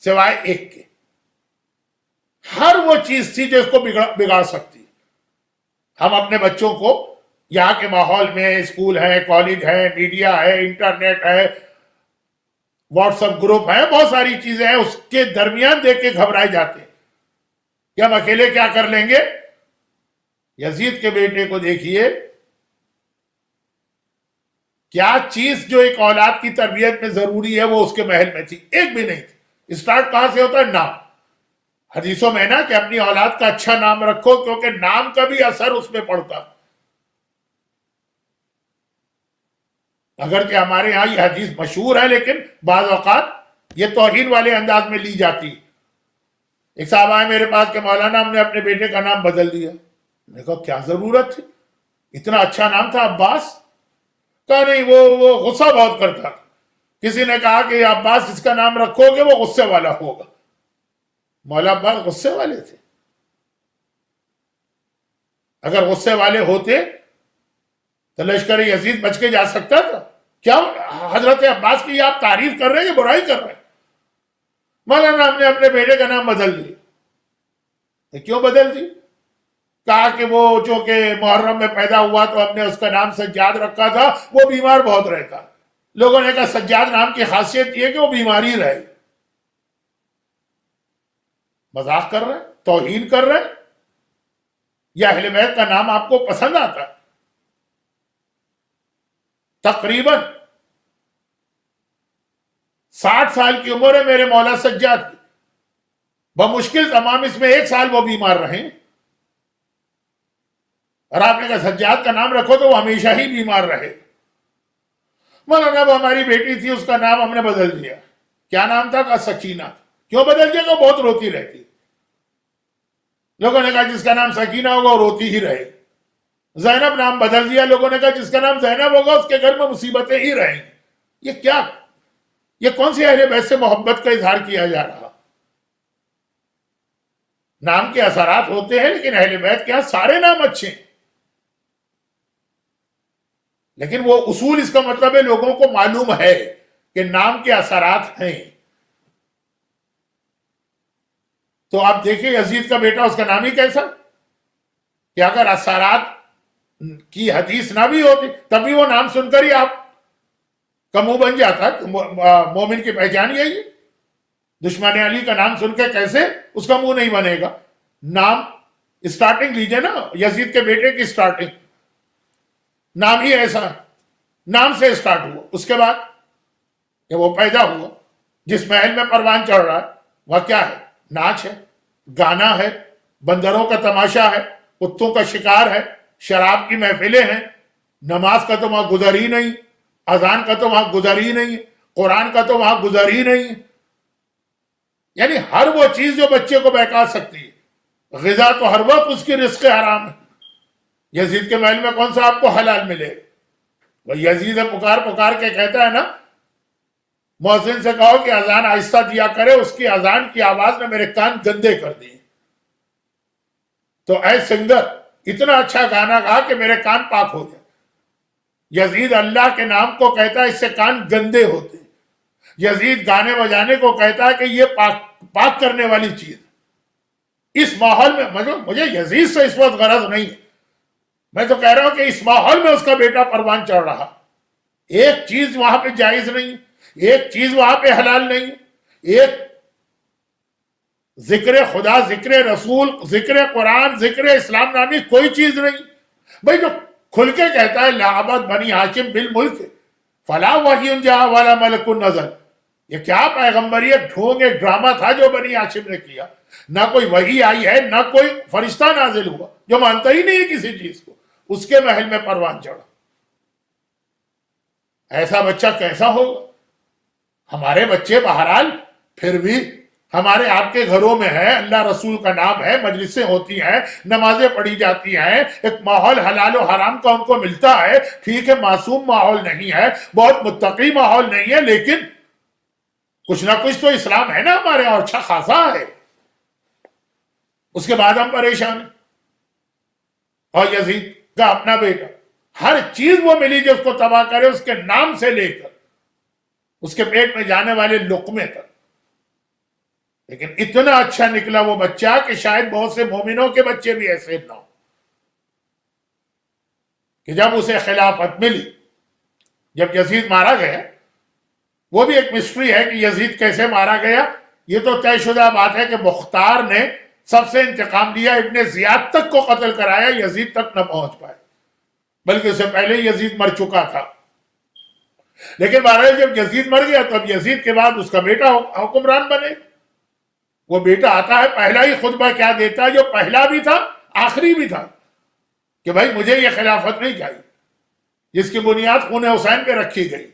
سوائے ایک کے. ہر وہ چیز تھی جو اس کو بگاڑ سکتی. ہم اپنے بچوں کو یہاں کے ماحول میں، اسکول ہے، کالج ہے، میڈیا ہے، انٹرنیٹ ہے، واٹس ایپ گروپ ہے، بہت ساری چیزیں ہیں، اس کے درمیان دیکھ کے گھبرائے جاتے ہیں کہ ہم اکیلے کیا کر لیں گے. یزید کے بیٹے کو دیکھیے، کیا چیز جو ایک اولاد کی تربیت میں ضروری ہے وہ اس کے محل میں تھی؟ ایک بھی نہیں تھی. اسٹارٹ کہاں سے ہوتا ہے؟ نام. حدیثوں میں نا کہ اپنی اولاد کا اچھا نام رکھو، کیونکہ نام کا بھی اثر اس پہ پڑتا. اگرچہ ہمارے ہاں یہ حدیث مشہور ہے، لیکن بعض اوقات یہ توہین والے انداز میں لی جاتی. ایک صاحب آئے میرے پاس کہ مولانا ہم نے اپنے بیٹے کا نام بدل دیا. میں نے کہا کیا ضرورت تھی؟ اتنا اچھا نام تھا عباس. کہا نہیں، وہ غصہ بہت کرتا. کسی نے کہا کہ عباس جس کا نام رکھو گے وہ غصے والا ہوگا. مولا عباس غصے والے تھے؟ اگر غصے والے ہوتے تو لشکر یزید بچ کے جا سکتا تھا؟ کیا حضرت عباس کی آپ تعریف کر رہے ہیں یا برائی کر رہے ہیں؟ مولانا ہم نے اپنے بیٹے کا نام بدل دیا. کیوں بدل دی؟ کہا کہ وہ چونکہ محرم میں پیدا ہوا تو ہم نے اس کا نام سجاد رکھا تھا، وہ بیمار بہت رہتا. لوگوں نے کہا سجاد نام کی خاصیت یہ کہ وہ بیماری رہے. مذاق کر رہے ہیں، توہین کر رہے ہیں، یا اہل بیت کا نام آپ کو پسند آتا ہے؟ تقریباً 60 سال کی عمر ہے میرے مولا سجاد کی، بمشکل تمام اس میں 1 سال وہ بیمار رہے، اور آپ نے کہا سجاد کا نام رکھو تو وہ ہمیشہ ہی بیمار رہے. مولانا وہ ہماری بیٹی تھی، اس کا نام ہم نے بدل دیا. کیا نام تھا؟ کہا سکینہ. کیوں بدل دیا؟ کہ وہ بہت روتی رہتی. لوگوں نے کہا جس کا نام سکینہ ہوگا وہ روتی ہی رہے. زینب نام بدل دیا. لوگوں نے کہا جس کا نام زینب ہوگا اس کے گھر میں مصیبتیں ہی رہیں. یہ کیا؟ یہ کون سی اہل بیت سے محبت کا اظہار کیا جا رہا؟ نام کے اثرات ہوتے ہیں، لیکن اہل بیت کے ہاں سارے نام اچھے ہیں، لیکن وہ اصول اس کا مطلب ہے لوگوں کو معلوم ہے کہ نام کے اثرات ہیں. تو آپ دیکھیں یزید کا بیٹا، اس کا نام ہی کیسا کہ اگر اثرات کی حدیث نہ بھی ہوتی تبھی وہ نام سن کر ہی آپ کا منہ بن جاتا. مومن کی پہچان یہی ہے. دشمن علی کا نام سن کے کیسے اس کا منہ نہیں بنے گا؟ نام اسٹارٹنگ لیجئے نا، یزید کے بیٹے کی اسٹارٹنگ نام ہی ایسا، نام سے اسٹارٹ ہوا. اس کے بعد کہ وہ پیدا ہوا، جس محل میں پروان چڑھ رہا ہے وہ کیا ہے؟ ناچ ہے، گانا ہے، بندروں کا تماشا ہے، کتوں کا شکار ہے، شراب کی محفلیں ہیں. نماز کا تو وہاں گزر ہی نہیں، اذان کا تو وہاں گزر ہی نہیں، قرآن کا تو وہاں گزر ہی نہیں. یعنی ہر وہ چیز جو بچے کو بہکا سکتی ہے. غذا تو ہر وقت اس کی رزق حرام ہے. یزید کے محل میں کون سا آپ کو حلال ملے؟ وہ یزید پکار پکار کے کہتا ہے نا، مؤذن سے کہو کہ اذان آہستہ دیا کرے، اس کی اذان کی آواز نے میرے کان گندے کر دیے. تو اے سنگر، اتنا اچھا گانا گا کہ میرے کان پاک ہو جائے. یزید اللہ کے نام کو کہتا ہے اس سے کان گندے ہوتے. یزید گانے بجانے کو کہتا ہے کہ یہ پاک کرنے والی چیز. اس ماحول میں مجھے یزید سے اس وقت غرض نہیں ہے، میں تو کہہ رہا ہوں کہ اس ماحول میں اس کا بیٹا پروان چڑھ رہا. ایک چیز وہاں پہ جائز نہیں، ایک چیز وہاں پہ حلال نہیں، ایک ذکر خدا، ذکر رسول، ذکر قرآن، ذکر اسلام نامی کوئی چیز نہیں. بھائی جو کھل کے کہتا ہے لعبت بنی ہاشم بالملک فلا وحی جہاں والا ملک النظر، یہ کیا پیغمبریت ڈھونگ ایک ڈرامہ تھا جو بنی ہاشم نے کیا؟ نہ کوئی وحی آئی ہے، نہ کوئی فرشتہ نازل ہوا، جو مانتا ہی نہیں ہے کسی چیز کو، اس کے محل میں پروان چڑھا. ایسا بچہ کیسا ہوگا؟ ہمارے بچے بہرحال پھر بھی ہمارے آپ کے گھروں میں ہے، اللہ رسول کا نام ہے، مجلسیں ہوتی ہیں، نمازیں پڑھی جاتی ہیں، ایک ماحول حلال و حرام کا ان کو ملتا ہے. ٹھیک ہے معصوم ماحول نہیں ہے، بہت متقی ماحول نہیں ہے، لیکن کچھ نہ کچھ تو اسلام ہے نا ہمارے، اور اچھا خاصا ہے. اس کے بعد ہم پریشان ہیں. اور یزید کا اپنا بیٹا، ہر چیز وہ ملی جو اس کو تباہ کرے، اس کے نام سے لے کر اس کے پیٹ میں جانے والے لقمے تک. لیکن اتنا اچھا نکلا وہ بچہ کہ شاید بہت سے مومنوں کے بچے بھی ایسے نہ ہوں کہ جب اسے خلافت ملی، جب یزید مارا گیا، وہ بھی ایک مسٹری ہے کہ یزید کیسے مارا گیا. یہ تو طے شدہ بات ہے کہ مختار نے سب سے انتقام لیا، ابن زیاد تک کو قتل کرایا، یزید تک نہ پہنچ پائے، بلکہ اس سے پہلے یزید مر چکا تھا. لیکن بہرحال جب یزید مر گیا تو اب یزید کے بعد اس کا بیٹا حکمران بنے. وہ بیٹا آتا ہے، پہلا ہی خطبہ کیا دیتا ہے، جو پہلا بھی تھا آخری بھی تھا، کہ بھائی مجھے یہ خلافت نہیں چاہیے جس کی بنیاد خون حسین پہ رکھی گئی.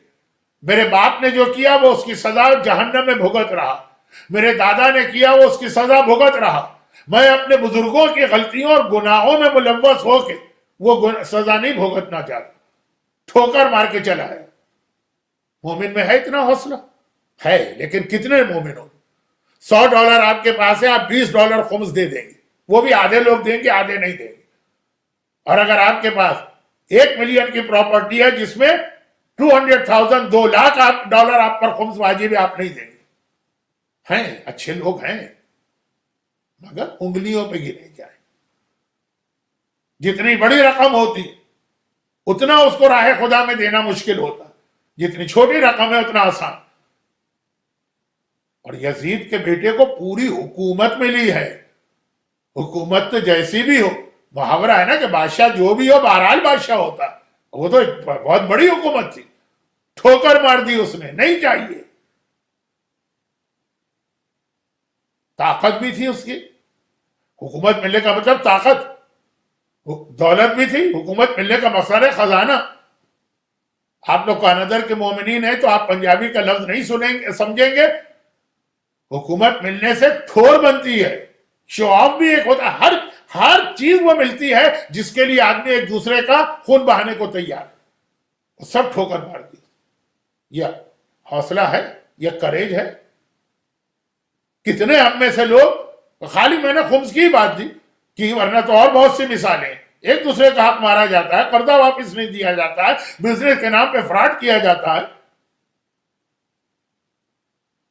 میرے باپ نے جو کیا وہ اس کی سزا جہنم میں بھگت رہا، میرے دادا نے کیا وہ اس کی سزا بھگت رہا. میں اپنے بزرگوں کی غلطیوں اور گناہوں میں ملوث ہو کے وہ سزا نہیں بھگتنا چاہتا. ٹھوکر مار کے چلا ہے. مومن میں ہے اتنا حوصلہ؟ ہے، لیکن کتنے مومنوں؟ $100 آپ کے پاس ہے، آپ $20 خمس دے دیں گے، وہ بھی آدھے لوگ دیں گے، آدھے نہیں دیں گے. اور اگر آپ کے پاس 1 ملین کی پراپرٹی ہے جس میں 200,000 $2 لاکھ آپ پر خمس واجب ہے، آپ نہیں دیں گے. ہیں اچھے لوگ ہیں مگر انگلیوں پہ گنے جائیں. جتنی بڑی رقم ہوتی اتنا اس کو راہ خدا میں دینا مشکل ہوتا, جتنی چھوٹی رقم ہے اتنا آسان. اور یزید کے بیٹے کو پوری حکومت ملی ہے. حکومت تو جیسی بھی ہو, محاورہ ہے نا کہ بادشاہ جو بھی ہو بہرحال بادشاہ ہوتا, وہ تو بہت بڑی حکومت تھی, ٹھوکر مار دی اس نے, نہیں چاہیے. طاقت بھی تھی اس کی, حکومت ملنے کا مطلب طاقت, دولت بھی تھی, حکومت ملنے کا مقصد ہے خزانہ. آپ لوگ کانادر کے مومنین ہیں تو آپ پنجابی کا لفظ نہیں سمجھیں گے. حکومت ملنے سے ٹھور بنتی ہے, شو آف بھی ایک ہوتا ہے, ہر چیز وہ ملتی ہے جس کے لیے آدمی ایک دوسرے کا خون بہانے کو تیار ہے, وہ سب ٹھوکر مار دی. یہ حوصلہ ہے, یہ کریج ہے. کتنے ہم میں سے لوگ, خالی میں نے خمس کی بات دی کہ ورنہ تو اور بہت سی مثالیں, ایک دوسرے کا حق مارا جاتا ہے, قرضہ واپس نہیں دیا جاتا ہے, بزنس کے نام پہ فراڈ کیا جاتا ہے.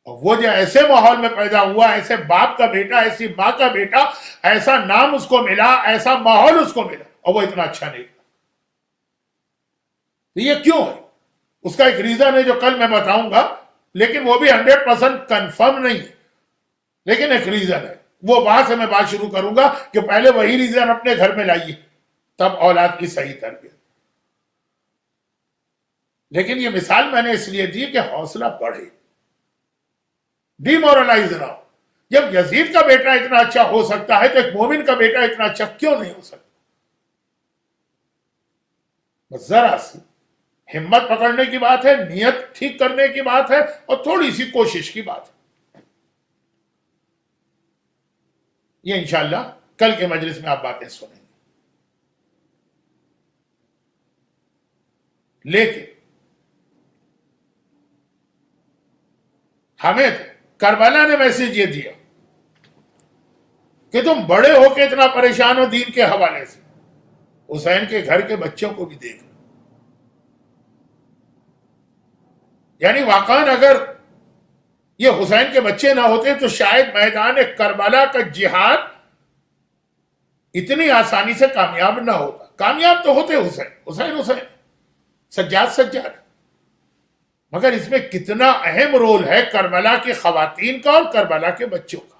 اور وہ جو ایسے ماحول میں پیدا ہوا, ایسے باپ کا بیٹا, ایسی ماں کا بیٹا, ایسا نام اس کو ملا, ایسا ماحول اس کو ملا, اور وہ اتنا اچھا نہیں تھا. یہ کیوں ہے؟ اس کا ایک ریزن ہے جو کل میں بتاؤں گا, لیکن وہ بھی 100% کنفرم نہیں ہے, لیکن ایک ریزن ہے. وہ وہاں سے میں بات شروع کروں گا کہ پہلے وہی ریزن اپنے گھر میں لائیے, تب اولاد کی صحیح تربیت. لیکن یہ مثال میں نے اس لیے دی کہ حوصلہ بڑھے, ڈی مورلائز نہ ہو. جب یزید کا بیٹا اتنا اچھا ہو سکتا ہے تو ایک مومن کا بیٹا اتنا اچھا کیوں نہیں ہو سکتا؟ بس ذرا سی ہمت پکڑنے کی بات ہے, نیت ٹھیک کرنے کی بات ہے, اور تھوڑی سی کوشش کی بات ہے. یہ انشاءاللہ کل کے مجلس میں آپ باتیں سنیں گے. لیکن ہمیں کربلا نے میسج یہ دیا کہ تم بڑے ہو کے اتنا پریشان ہو دین کے حوالے سے, حسین کے گھر کے بچوں کو بھی دیکھ. یعنی واقعاً اگر یہ حسین کے بچے نہ ہوتے تو شاید میدان کربلا کا جہاد اتنی آسانی سے کامیاب نہ ہوتا. کامیاب تو ہوتے حسین, سجاد, مگر اس میں کتنا اہم رول ہے کربلا کی خواتین کا اور کربلا کے بچوں کا.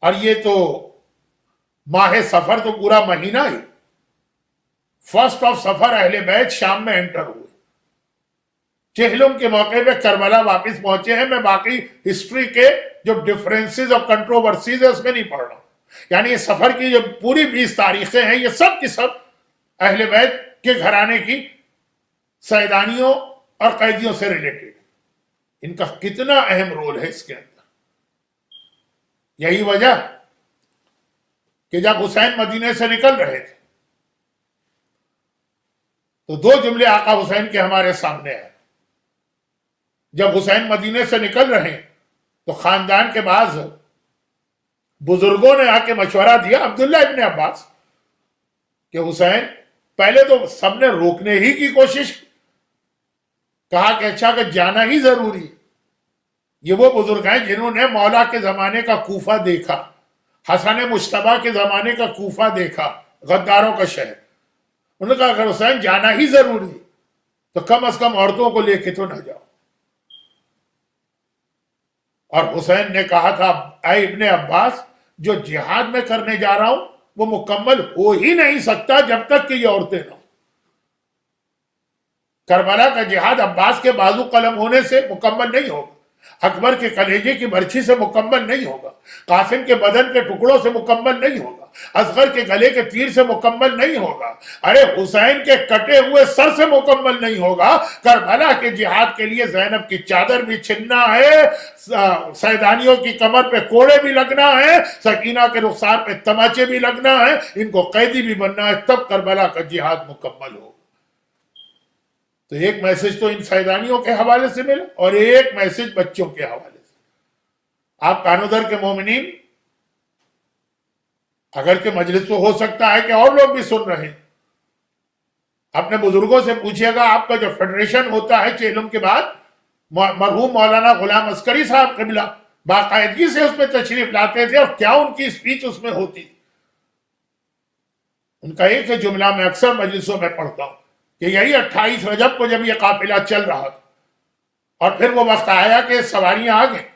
اور یہ تو ماہ سفر تو پورا مہینہ ہی, فرسٹ آف سفر اہل بیت شام میں انٹر ہوئے, چہلم کے موقع پہ کربلا واپس پہنچے ہیں. میں باقی ہسٹری کے جو ڈفرینسز اور کنٹروورسیز ہے اس میں نہیں پڑھ رہا ہوں. یعنی یہ سفر کی جو پوری 20 تاریخیں ہیں یہ سب کی سب اہل بیت کے گھرانے کی سیدانیوں اور قیدیوں سے ریلیٹڈ. ان کا کتنا اہم رول ہے اس کے اندر. یہی وجہ کہ جب حسین مدینے سے نکل رہے تھے تو 2 جملے آقا حسین کے ہمارے سامنے آئے. جب حسین مدینے سے نکل رہے ہیں تو خاندان کے بعض بزرگوں نے آ کے مشورہ دیا, عبداللہ ابن عباس, کہ حسین, پہلے تو سب نے روکنے ہی کی کوشش, کہا کہ اچھا کہ جانا ہی ضروری ہے. یہ وہ بزرگ ہیں جنہوں نے مولا کے زمانے کا کوفہ دیکھا, حسن مجتبیٰ کے زمانے کا کوفہ دیکھا, غداروں کا شہر. انہوں نے کہا کہ حسین جانا ہی ضروری ہے تو کم از کم عورتوں کو لے کے تو نہ جاؤ. اور حسین نے کہا تھا, اے ابن عباس, جو جہاد میں کرنے جا رہا ہوں وہ مکمل ہو ہی نہیں سکتا جب تک کہ یہ عورتیں نہ ہوں. کربلا کا جہاد عباس کے بازو قلم ہونے سے مکمل نہیں ہوگا, اکبر کے کلیجے کی برچھی سے مکمل نہیں ہوگا, قاسم کے بدن کے ٹکڑوں سے مکمل نہیں ہوگا, اصغر کے گلے کے تیر سے مکمل نہیں ہوگا, ارے حسین کے کٹے ہوئے سر سے مکمل نہیں ہوگا. کربلا کے جہاد کے لیے زینب کی چادر بھی چھننا ہے, سیدانیوں کی کمر پہ کوڑے بھی لگنا ہے, سکینہ کے رخسار پہ تماچے بھی لگنا ہے, ان کو قیدی بھی بننا ہے, تب کربلا کا جہاد مکمل ہوگا. تو ایک میسج تو ان سیدانیوں کے حوالے سے ملا اور ایک میسج بچوں کے حوالے سے. آپ کانودر کے مومنین, اگر کہ مجلس تو ہو سکتا ہے کہ اور لوگ بھی سن رہے ہیں, اپنے بزرگوں سے پوچھیے گا، آپ کا جو فیڈریشن ہوتا ہے چیلم کے بعد، مرحوم مولانا غلام عسکری صاحب قبلہ باقاعدگی سے اس میں تشریف لاتے تھے، اور کیا ان کی اسپیچ اس میں ہوتی. ان کا ایک جملہ میں اکثر مجلسوں میں پڑھتا ہوں کہ یہی 28 رجب کو جب یہ قافلہ چل رہا تھا اور پھر وہ وقت آیا کہ سواریاں آ گئیں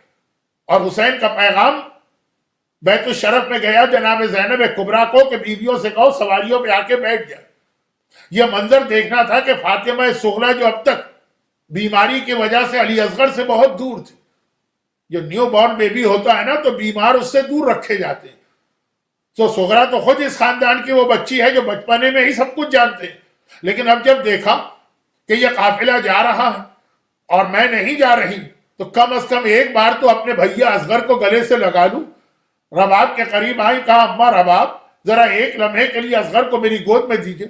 اور حسین کا پیغام بیت الشرف میں گیا جناب زینب کبریٰ کو کہ بیویوں سے کہو سواریوں پہ آ کے بیٹھ جائے. یہ منظر دیکھنا تھا کہ فاطمہ صغریٰ جو اب تک بیماری کی وجہ سے علی اصغر سے بہت دور تھی. جو نیو بورن بیبی ہوتا ہے نا تو بیمار اس سے دور رکھے جاتے ہیں. تو صغریٰ تو خود اس خاندان کی وہ بچی ہے جو بچپنے میں ہی سب کچھ جانتے ہیں. لیکن اب جب دیکھا کہ یہ قافلہ جا رہا ہے اور میں نہیں جا رہی تو کم از کم ایک بار تو اپنے بھیا اصغر کو گلے سے لگا لوں. رباب کے قریب آئی، کہا اماں رباب ذرا ایک لمحے کے لیے اصغر کو میری گود میں دیجئے.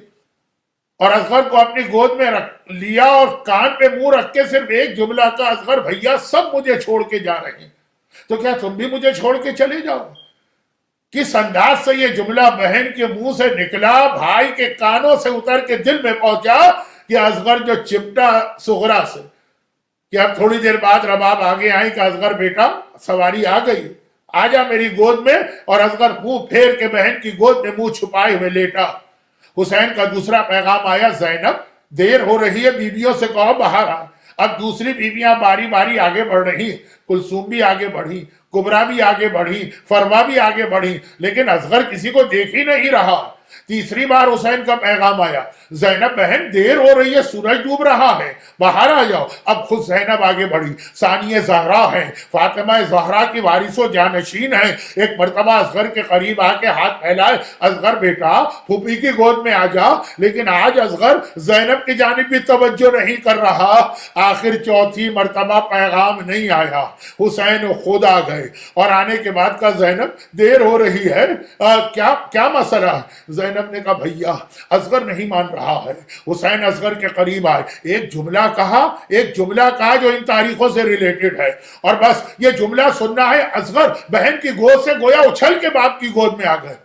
اور اصغر کو اپنی گود میں رکھ لیا اور کان پہ منہ رکھ کے صرف ایک جملہ کا، اصغر بھیا سب مجھے چھوڑ کے جا رہے ہیں، تو کیا تم بھی مجھے چھوڑ کے چلے جاؤ؟ کس انداز سے یہ جملہ بہن کے منہ سے نکلا، بھائی کے کانوں سے اتر کے دل میں پہنچا کہ اصغر جو چپٹا صغریٰ سے کہ اب تھوڑی دیر بعد رباب آگے آئی کہ اصغر بیٹا سواری آ گئی، آجا میری گود میں. اور اصغر منہ پھیر کے بہن کی گود میں منہ چھپائے ہوئے لیٹا. حسین کا دوسرا پیغام آیا، زینب دیر ہو رہی ہے، بیویوں سے کہو باہر آ. اب دوسری بیویاں باری باری آگے بڑھ رہی، کلثوم بھی آگے بڑھی، کبریٰ بھی آگے بڑھی، فروا بھی آگے بڑھی، لیکن اصغر کسی کو دیکھ ہی نہیں رہا. تیسری بار حسین کا پیغام آیا، زینب بہن دیر ہو رہی ہے، سورج ڈوب رہا ہے، باہر آ جاؤ. اب خود زینب آگے بڑھی، ثانیہ زہرا ہے، فاطمہ زہرا کی وارث و جانشین ہے. ایک مرتبہ اصغر کے قریب آ کے ہاتھ پھیلائے، اصغر بیٹا پھوپھی کی گود میں آ جا. لیکن آج اصغر زینب کی جانب بھی توجہ نہیں کر رہا. آخر چوتھی مرتبہ پیغام نہیں آیا، حسین خود آ گئے اور آنے کے بعد کہا زینب دیر ہو رہی ہے، کیا مسئلہ ہے؟ زینب نے کہا بھیا اصغر نہیں مان رہا ہے. حسین اصغر کے قریب آئے، ایک جملہ کہا جو ان تاریخوں سے ریلیٹڈ ہے، اور بس یہ جملہ سننا ہے. اصغر بہن کی گود سے گویا اچھل کے باپ کی گود میں آ گئے.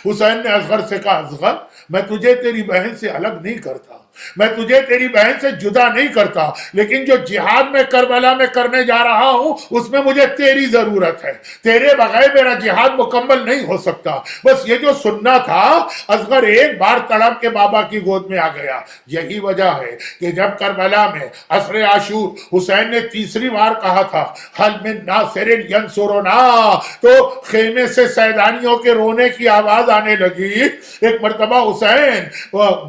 حسین نے اصغر سے کہا اصغر میں تجھے تیری بہن سے الگ نہیں کرتا، میں تجھے تیری بہن سے جدا نہیں کرتا، لیکن جو جہاد میں کربلا میں کرنے جا رہا ہوں اس میں مجھے تیری ضرورت ہے، تیرے بغیر میرا جہاد مکمل نہیں ہو سکتا. بس یہ جو سننا تھا. اصغر ایک بار تڑپ کے بابا کی گود میں آ گیا. یہی وجہ ہے کہ جب کربلا میں عصر عاشور حسین نے تیسری بار کہا تھا حل من ناصر ینصرنا، تو خیمے سے سیدانیوں کے رونے کی آواز آنے لگی. ایک مرتبہ حسین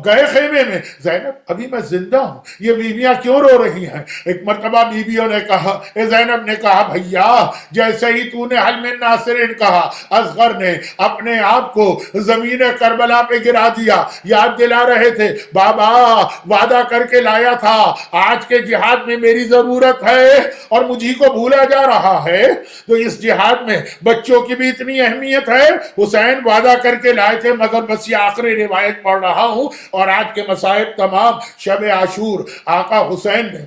گئے خیمے میں، زینب ابھی میں زندہ ہوں، یہ بیویاں کیوں رو رہی ہیں؟ ایک مرتبہ بیویوں نے کہا، زینب نے کہا بھیا جیسے ہی تو نے حل من ناصرین کہا، اصغر نے اپنے آپ کو زمین کربلا پہ گرا دیا. یاد دلا رہے تھے بابا وعدہ کر کے لایا تھا آج کے جہاد میں میری ضرورت ہے اور مجھی کو بھولا جا رہا ہے، تو اس جہاد میں بچوں کی بھی اتنی اہمیت ہے. حسین وعدہ کر کے لائے تھے، مگر بس یہ آخری روایت پڑھ رہا ہوں اور آج کے مصائب تمام. شب عاشور آقا حسین نے،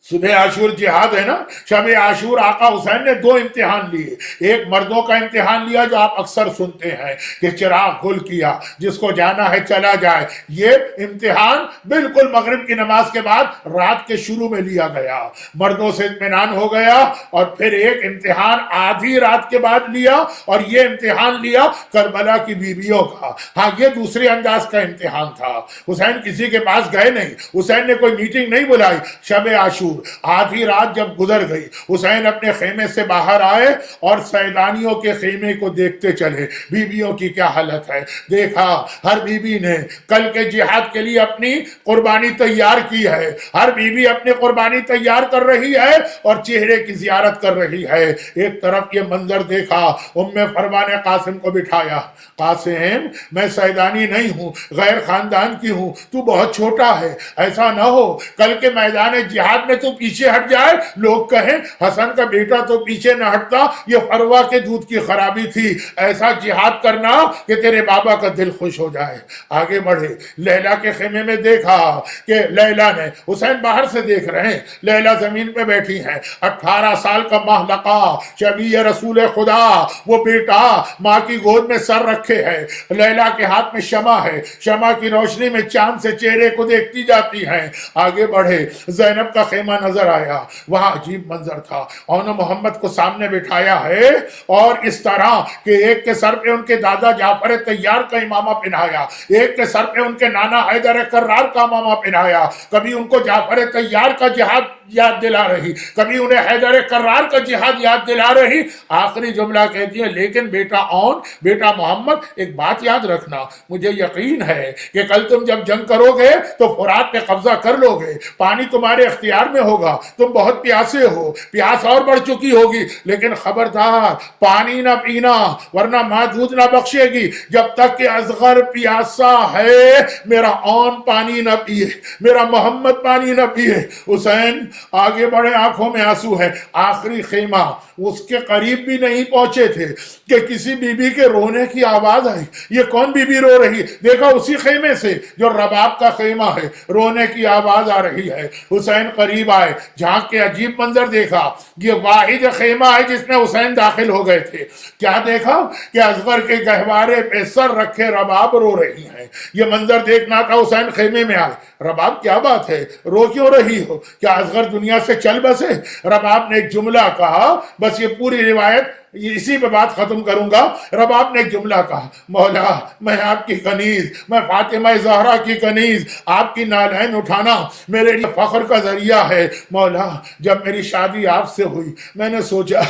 صبح عاشور جہاد ہے نا، شب عاشور آقا حسین نے دو امتحان لیے. ایک مردوں کا امتحان لیا جو آپ اکثر سنتے ہیں کہ چراغ گل کیا، جس کو جانا ہے چلا جائے. یہ امتحان بالکل مغرب کی نماز کے بعد رات کے شروع میں لیا گیا، مردوں سے اطمینان ہو گیا. اور پھر ایک امتحان آدھی رات کے بعد لیا، اور یہ امتحان لیا کربلا کی بیویوں کا. ہاں یہ دوسرے انداز کا امتحان تھا. حسین کسی کے پاس گئے نہیں، حسین نے کوئی میٹنگ نہیں بلائی. شب عاشور آدھی رات جب گزر گئی، حسین اپنے خیمے سے باہر آئے اور سیدانیوں کے خیمے کو دیکھتے چلے بیویوں کی کیا حالت ہے. دیکھا ہر بیوی نے کل کے جہاد کے لیے اپنی قربانی تیار کی ہے، ہر بیوی اپنی قربانی تیار کر رہی ہے اور چہرے کی زیارت کر رہی ہے. ایک طرف یہ منظر دیکھا، ام فروا نے قاسم کو بٹھایا، قاسم میں سیدانی نہیں ہوں، غیر خاندان کی ہوں، تو بہت چھوٹا ہے، ایسا نہ ہو کل کے میدان جہاد میں تو پیچھے ہٹ جائے, لوگ کہیں حسن کا بیٹا تو پیچھے نہ ہٹتا, یہ فروا کے دودھ کی خرابی تھی, ایسا جہاد کرنا کہ تیرے بابا کا دل خوش ہو جائے. آگے بڑھے, لیلا کے خیمے میں دیکھا کہ لیلا نے, حسین باہر سے دیکھ رہے ہیں, لیلا زمین پہ بیٹھی ہیں, 18 سال کا محلقہ شبیہ رسول خدا, وہ بیٹا ماں کی گود میں سر رکھے ہے, لیلا کے ہاتھ میں شمع ہے, شمع کی روشنی میں چاند سے چہرے کو دیکھتی جاتی ہیں. آگے بڑھے, زینب کا خیمہ نظر آیا, وہاں عجیب منظر تھا, انہوں نے محمد کو سامنے بٹھایا ہے اور اس طرح کہ ایک کے سر پہ ان کے دادا جعفر طیار کا امامہ پہنایا, ایک کے سر پہ ان کے نانا حیدر کرار کا امامہ پہنایا, کبھی ان کو جعفر طیار کا جہاد یاد دلا رہی, کبھی انہیں حیدر کرار کا جہاد یاد دلا رہی. آخری جملہ کہتی ہے لیکن بیٹا اون, بیٹا محمد, ایک بات یاد رکھنا, مجھے یقین ہے کہ کل تم جب جنگ کرو گے تو فرات پہ قبضہ کر لو گے, پانی تمہارے اختیار میں ہوگا, تم بہت پیاسے ہو, پیاس اور بڑھ چکی ہوگی, لیکن خبردار پانی نہ پینا ورنہ ماں دودھ نہ بخشے گی. جب تک کہ اصغر پیاسا ہے میرا اون پانی نہ پیے, میرا محمد پانی نہ پیے. حسین آگے بڑھے, آنکھوں میں آنسو ہے. آخری خیمہ اس کے قریب بھی نہیں پہنچے تھے کہ کسی بی بی کے رونے کی آواز آئی. یہ کون بی بی رو رہی؟ دیکھا اسی خیمے سے جو رباب کا خیمہ ہے, رونے کی آواز آ رہی ہے. حسین قریب آئے, جھانک کے عجیب منظر دیکھا, یہ واحد خیمہ ہے جس میں حسین داخل ہو گئے تھے. کیا دیکھا کہ اصغر کے گہوارے پہ سر رکھے رباب رو رہی ہیں. یہ منظر دیکھنا تھا. حسین خیمے میں آئے, رباب کیا بات ہے, رو کیوں رہی ہو, کیا اصغر دنیا سے چل بسے؟ رباب نے ایک جملہ کہا, بس یہ پوری روایت اسی پہ بات ختم کروں گا. رباب نے ایک جملہ کہا, مولا میں آپ کی کنیز, میں فاطمہ زہرا کی کنیز, آپ کی نالین اٹھانا میرے لیے فخر کا ذریعہ ہے. مولا جب میری شادی آپ سے ہوئی میں نے سوچا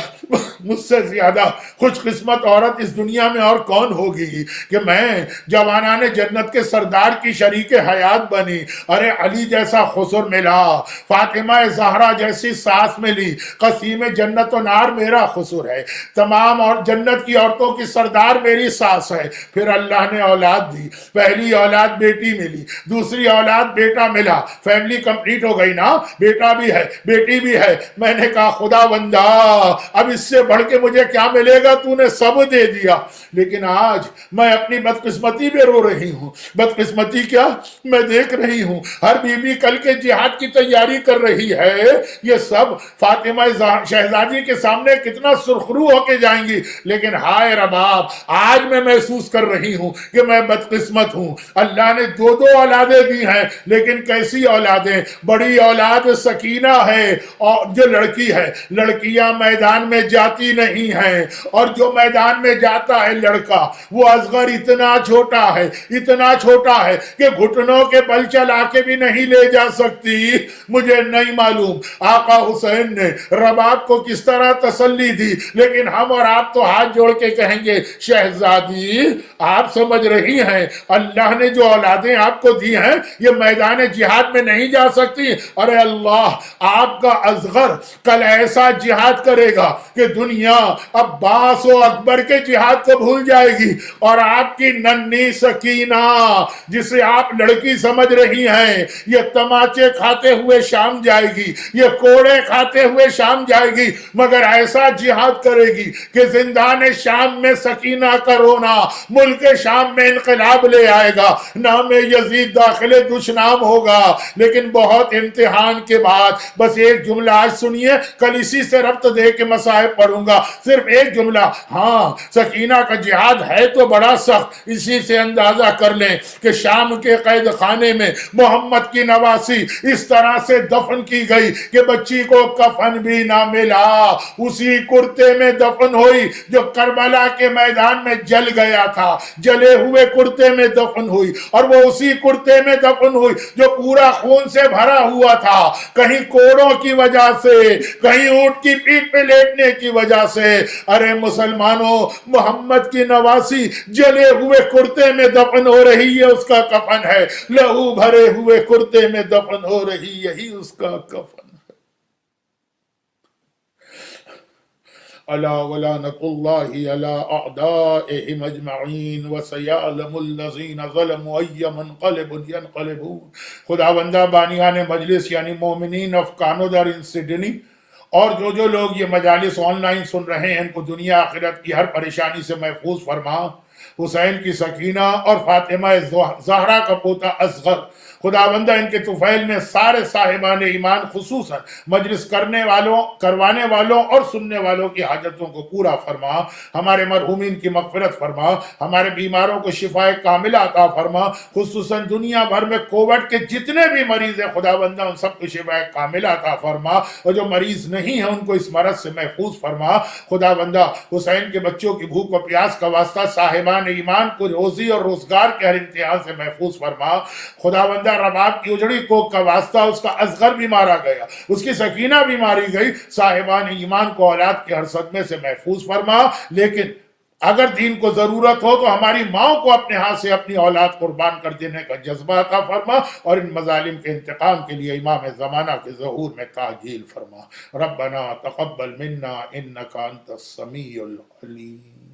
مجھ سے زیادہ خوش قسمت عورت اس دنیا میں اور کون ہوگی کہ میں جوانان جنت کے سردار کی شریک حیات بنی. ارے علی جیسا خسر ملا, فاطمہ زہرا جیسی ساس ملی, قسیم جنت و نار میرا خسر ہے, تمام اور جنت کی عورتوں کی سردار میری ساس ہے. پھر اللہ نے اولاد دی, پہلی اولاد بیٹی ملی, دوسری اولاد بیٹا ملا, فیملی کمپلیٹ ہو گئی نا, بیٹا بھی ہے بیٹی بھی ہے. میں نے کہا خدا بندہ اب اس سے بڑھ کے مجھے کیا ملے گا, تو نے سب دے دیا. لیکن آج میں اپنی بدقسمتی پہ رو رہی ہوں. بدقسمتی کیا, میں دیکھ رہی ہوں ہر بی بی کل کے جہاد کی تیاری کر رہی ہے. یہ سب فاطمہ شہزادی کے سامنے کتنا سرخرو ہو کے جائیں گی, لیکن ہائے رباب آج میں محسوس کر رہی ہوں کہ میں بدقسمت ہوں. اللہ نے دو اولادیں دی ہیں, لیکن کیسی اولادیں. بڑی اولاد سکینہ ہے اور جو لڑکی ہے, لڑکیاں میدان میں جاتی نہیں ہیں, اور جو میدان میں جاتا ہے لڑکا وہ اصغر اتنا چھوٹا ہے, اتنا چھوٹا ہے کہ گھٹنوں کے بل چلا کے بھی نہیں لے جا سکتی. مجھے نہیں معلوم آقا حسین نے رباب کو کس طرح تسلی دی, لیکن ہم اور آپ تو ہاتھ جوڑ کے کہیں گے شہزادی آپ سمجھ رہی ہیں اللہ نے جو اولادیں آپ کو دی ہیں یہ میدان جہاد میں نہیں جا سکتی. ارے اللہ آپ کا اصغر کل ایسا جہاد کرے گا کہ دنیا عباس و اکبر کے جہاد کو بھول جائے گی, اور آپ کی ننھی سکینہ جسے آپ لڑکی سمجھ رہی ہیں یہ تماچے کھاتے ہوئے شام جائے گی, یہ کوڑے کھاتے ہوئے شام جائے گی, مگر ایسا جہاد کرے گی کہ زندان شام میں سکینہ کا رونا ملک شام میں انقلاب لے آئے گا. نام یزید داخل دشنام ہوگا. لیکن بہت امتحان کے بعد بس ایک جملہ آج سنیے, کل اسی سے ربط دے کے مصائب پڑھوں گا, صرف ایک جملہ. ہاں سکینہ کا جہاد ہے تو بڑا سخت, اسی سے اندازہ کر لیں کہ شام کے قید خانے میں محمد کی نواسی اس طرح سے دفن کی گئی کہ بچی کو کفن بھی نہ ملا, اسی کرتے میں دفن ہوئی جو کربلا کے میدان میں جل گیا تھا, جلے ہوئے کرتے میں دفن ہوئی, اور وہ اسی کرتے میں دفن ہوئی جو پورا خون سے بھرا ہوا تھا, کہیں کوڑوں کی وجہ سے, کہیں اونٹ کی پیٹھ پہ لیٹنے کی وجہ سے. ارے مسلمانوں, محمد کی نواسی جلے ہوئے کرتے میں دفن ہو رہی ہے, اس کا کفن ہے. لہو بھرے ہوئے کرتے میں دفن ہو رہی, یہی اس کا کفن. الا ولعنۃ اللہ علی اعدائہم اجمعین وسیعلم الذین ظلموا ای منقلب ینقلبون۔ خدا بندہ بانیان مجلس یعنی مومنین آف کانوڈر ان سڈنی اور جو لوگ یہ مجالس آن لائن سن رہے ہیں ان کو دنیا آخرت کی ہر پریشانی سے محفوظ فرما۔ حسین کی سکینہ اور فاطمہ زہرا کا پوتا اصغر، خدا بندہ ان کے طفیل میں سارے صاحبان ایمان خصوصاً مجلس کروانے والوں اور سننے والوں کی حاجتوں کو پورا فرما۔ ہمارے مرحومین کی مغفرت فرما، ہمارے بیماروں کو شفائے کاملہ عطا فرما، خصوصاً دنیا بھر میں کووڈ کے جتنے بھی مریض ہیں خدا بندہ ان سب کو شفائے کاملہ عطا فرما، اور جو مریض نہیں ہیں ان کو اس مرض سے محفوظ فرما۔ خدا بندہ حسین کے بچوں کی بھوک و پیاس کا واسطہ صاحبان ایمان کو روزی اور روزگار کے ہر امتحان سے محفوظ فرما۔ خدا بندہ رباب کی اجڑی کوک کا واسطہ اس کا اصغر بھی مارا گیا، اس کی سکینہ بھی ماری گئی، صاحبان ایمان کو اولاد کے ہر صدمے سے محفوظ فرما۔ لیکن اگر دین کو ضرورت ہو تو ہماری ماں کو اپنے ہاتھ سے اپنی اولاد قربان کر دینے کا جذبہ عطا فرما، اور ان مظالم کے انتقام کے لیے امام زمانہ کے ظہور میں تعجیل فرما۔ ربنا تقبل منا انک انت السمیع العلیم۔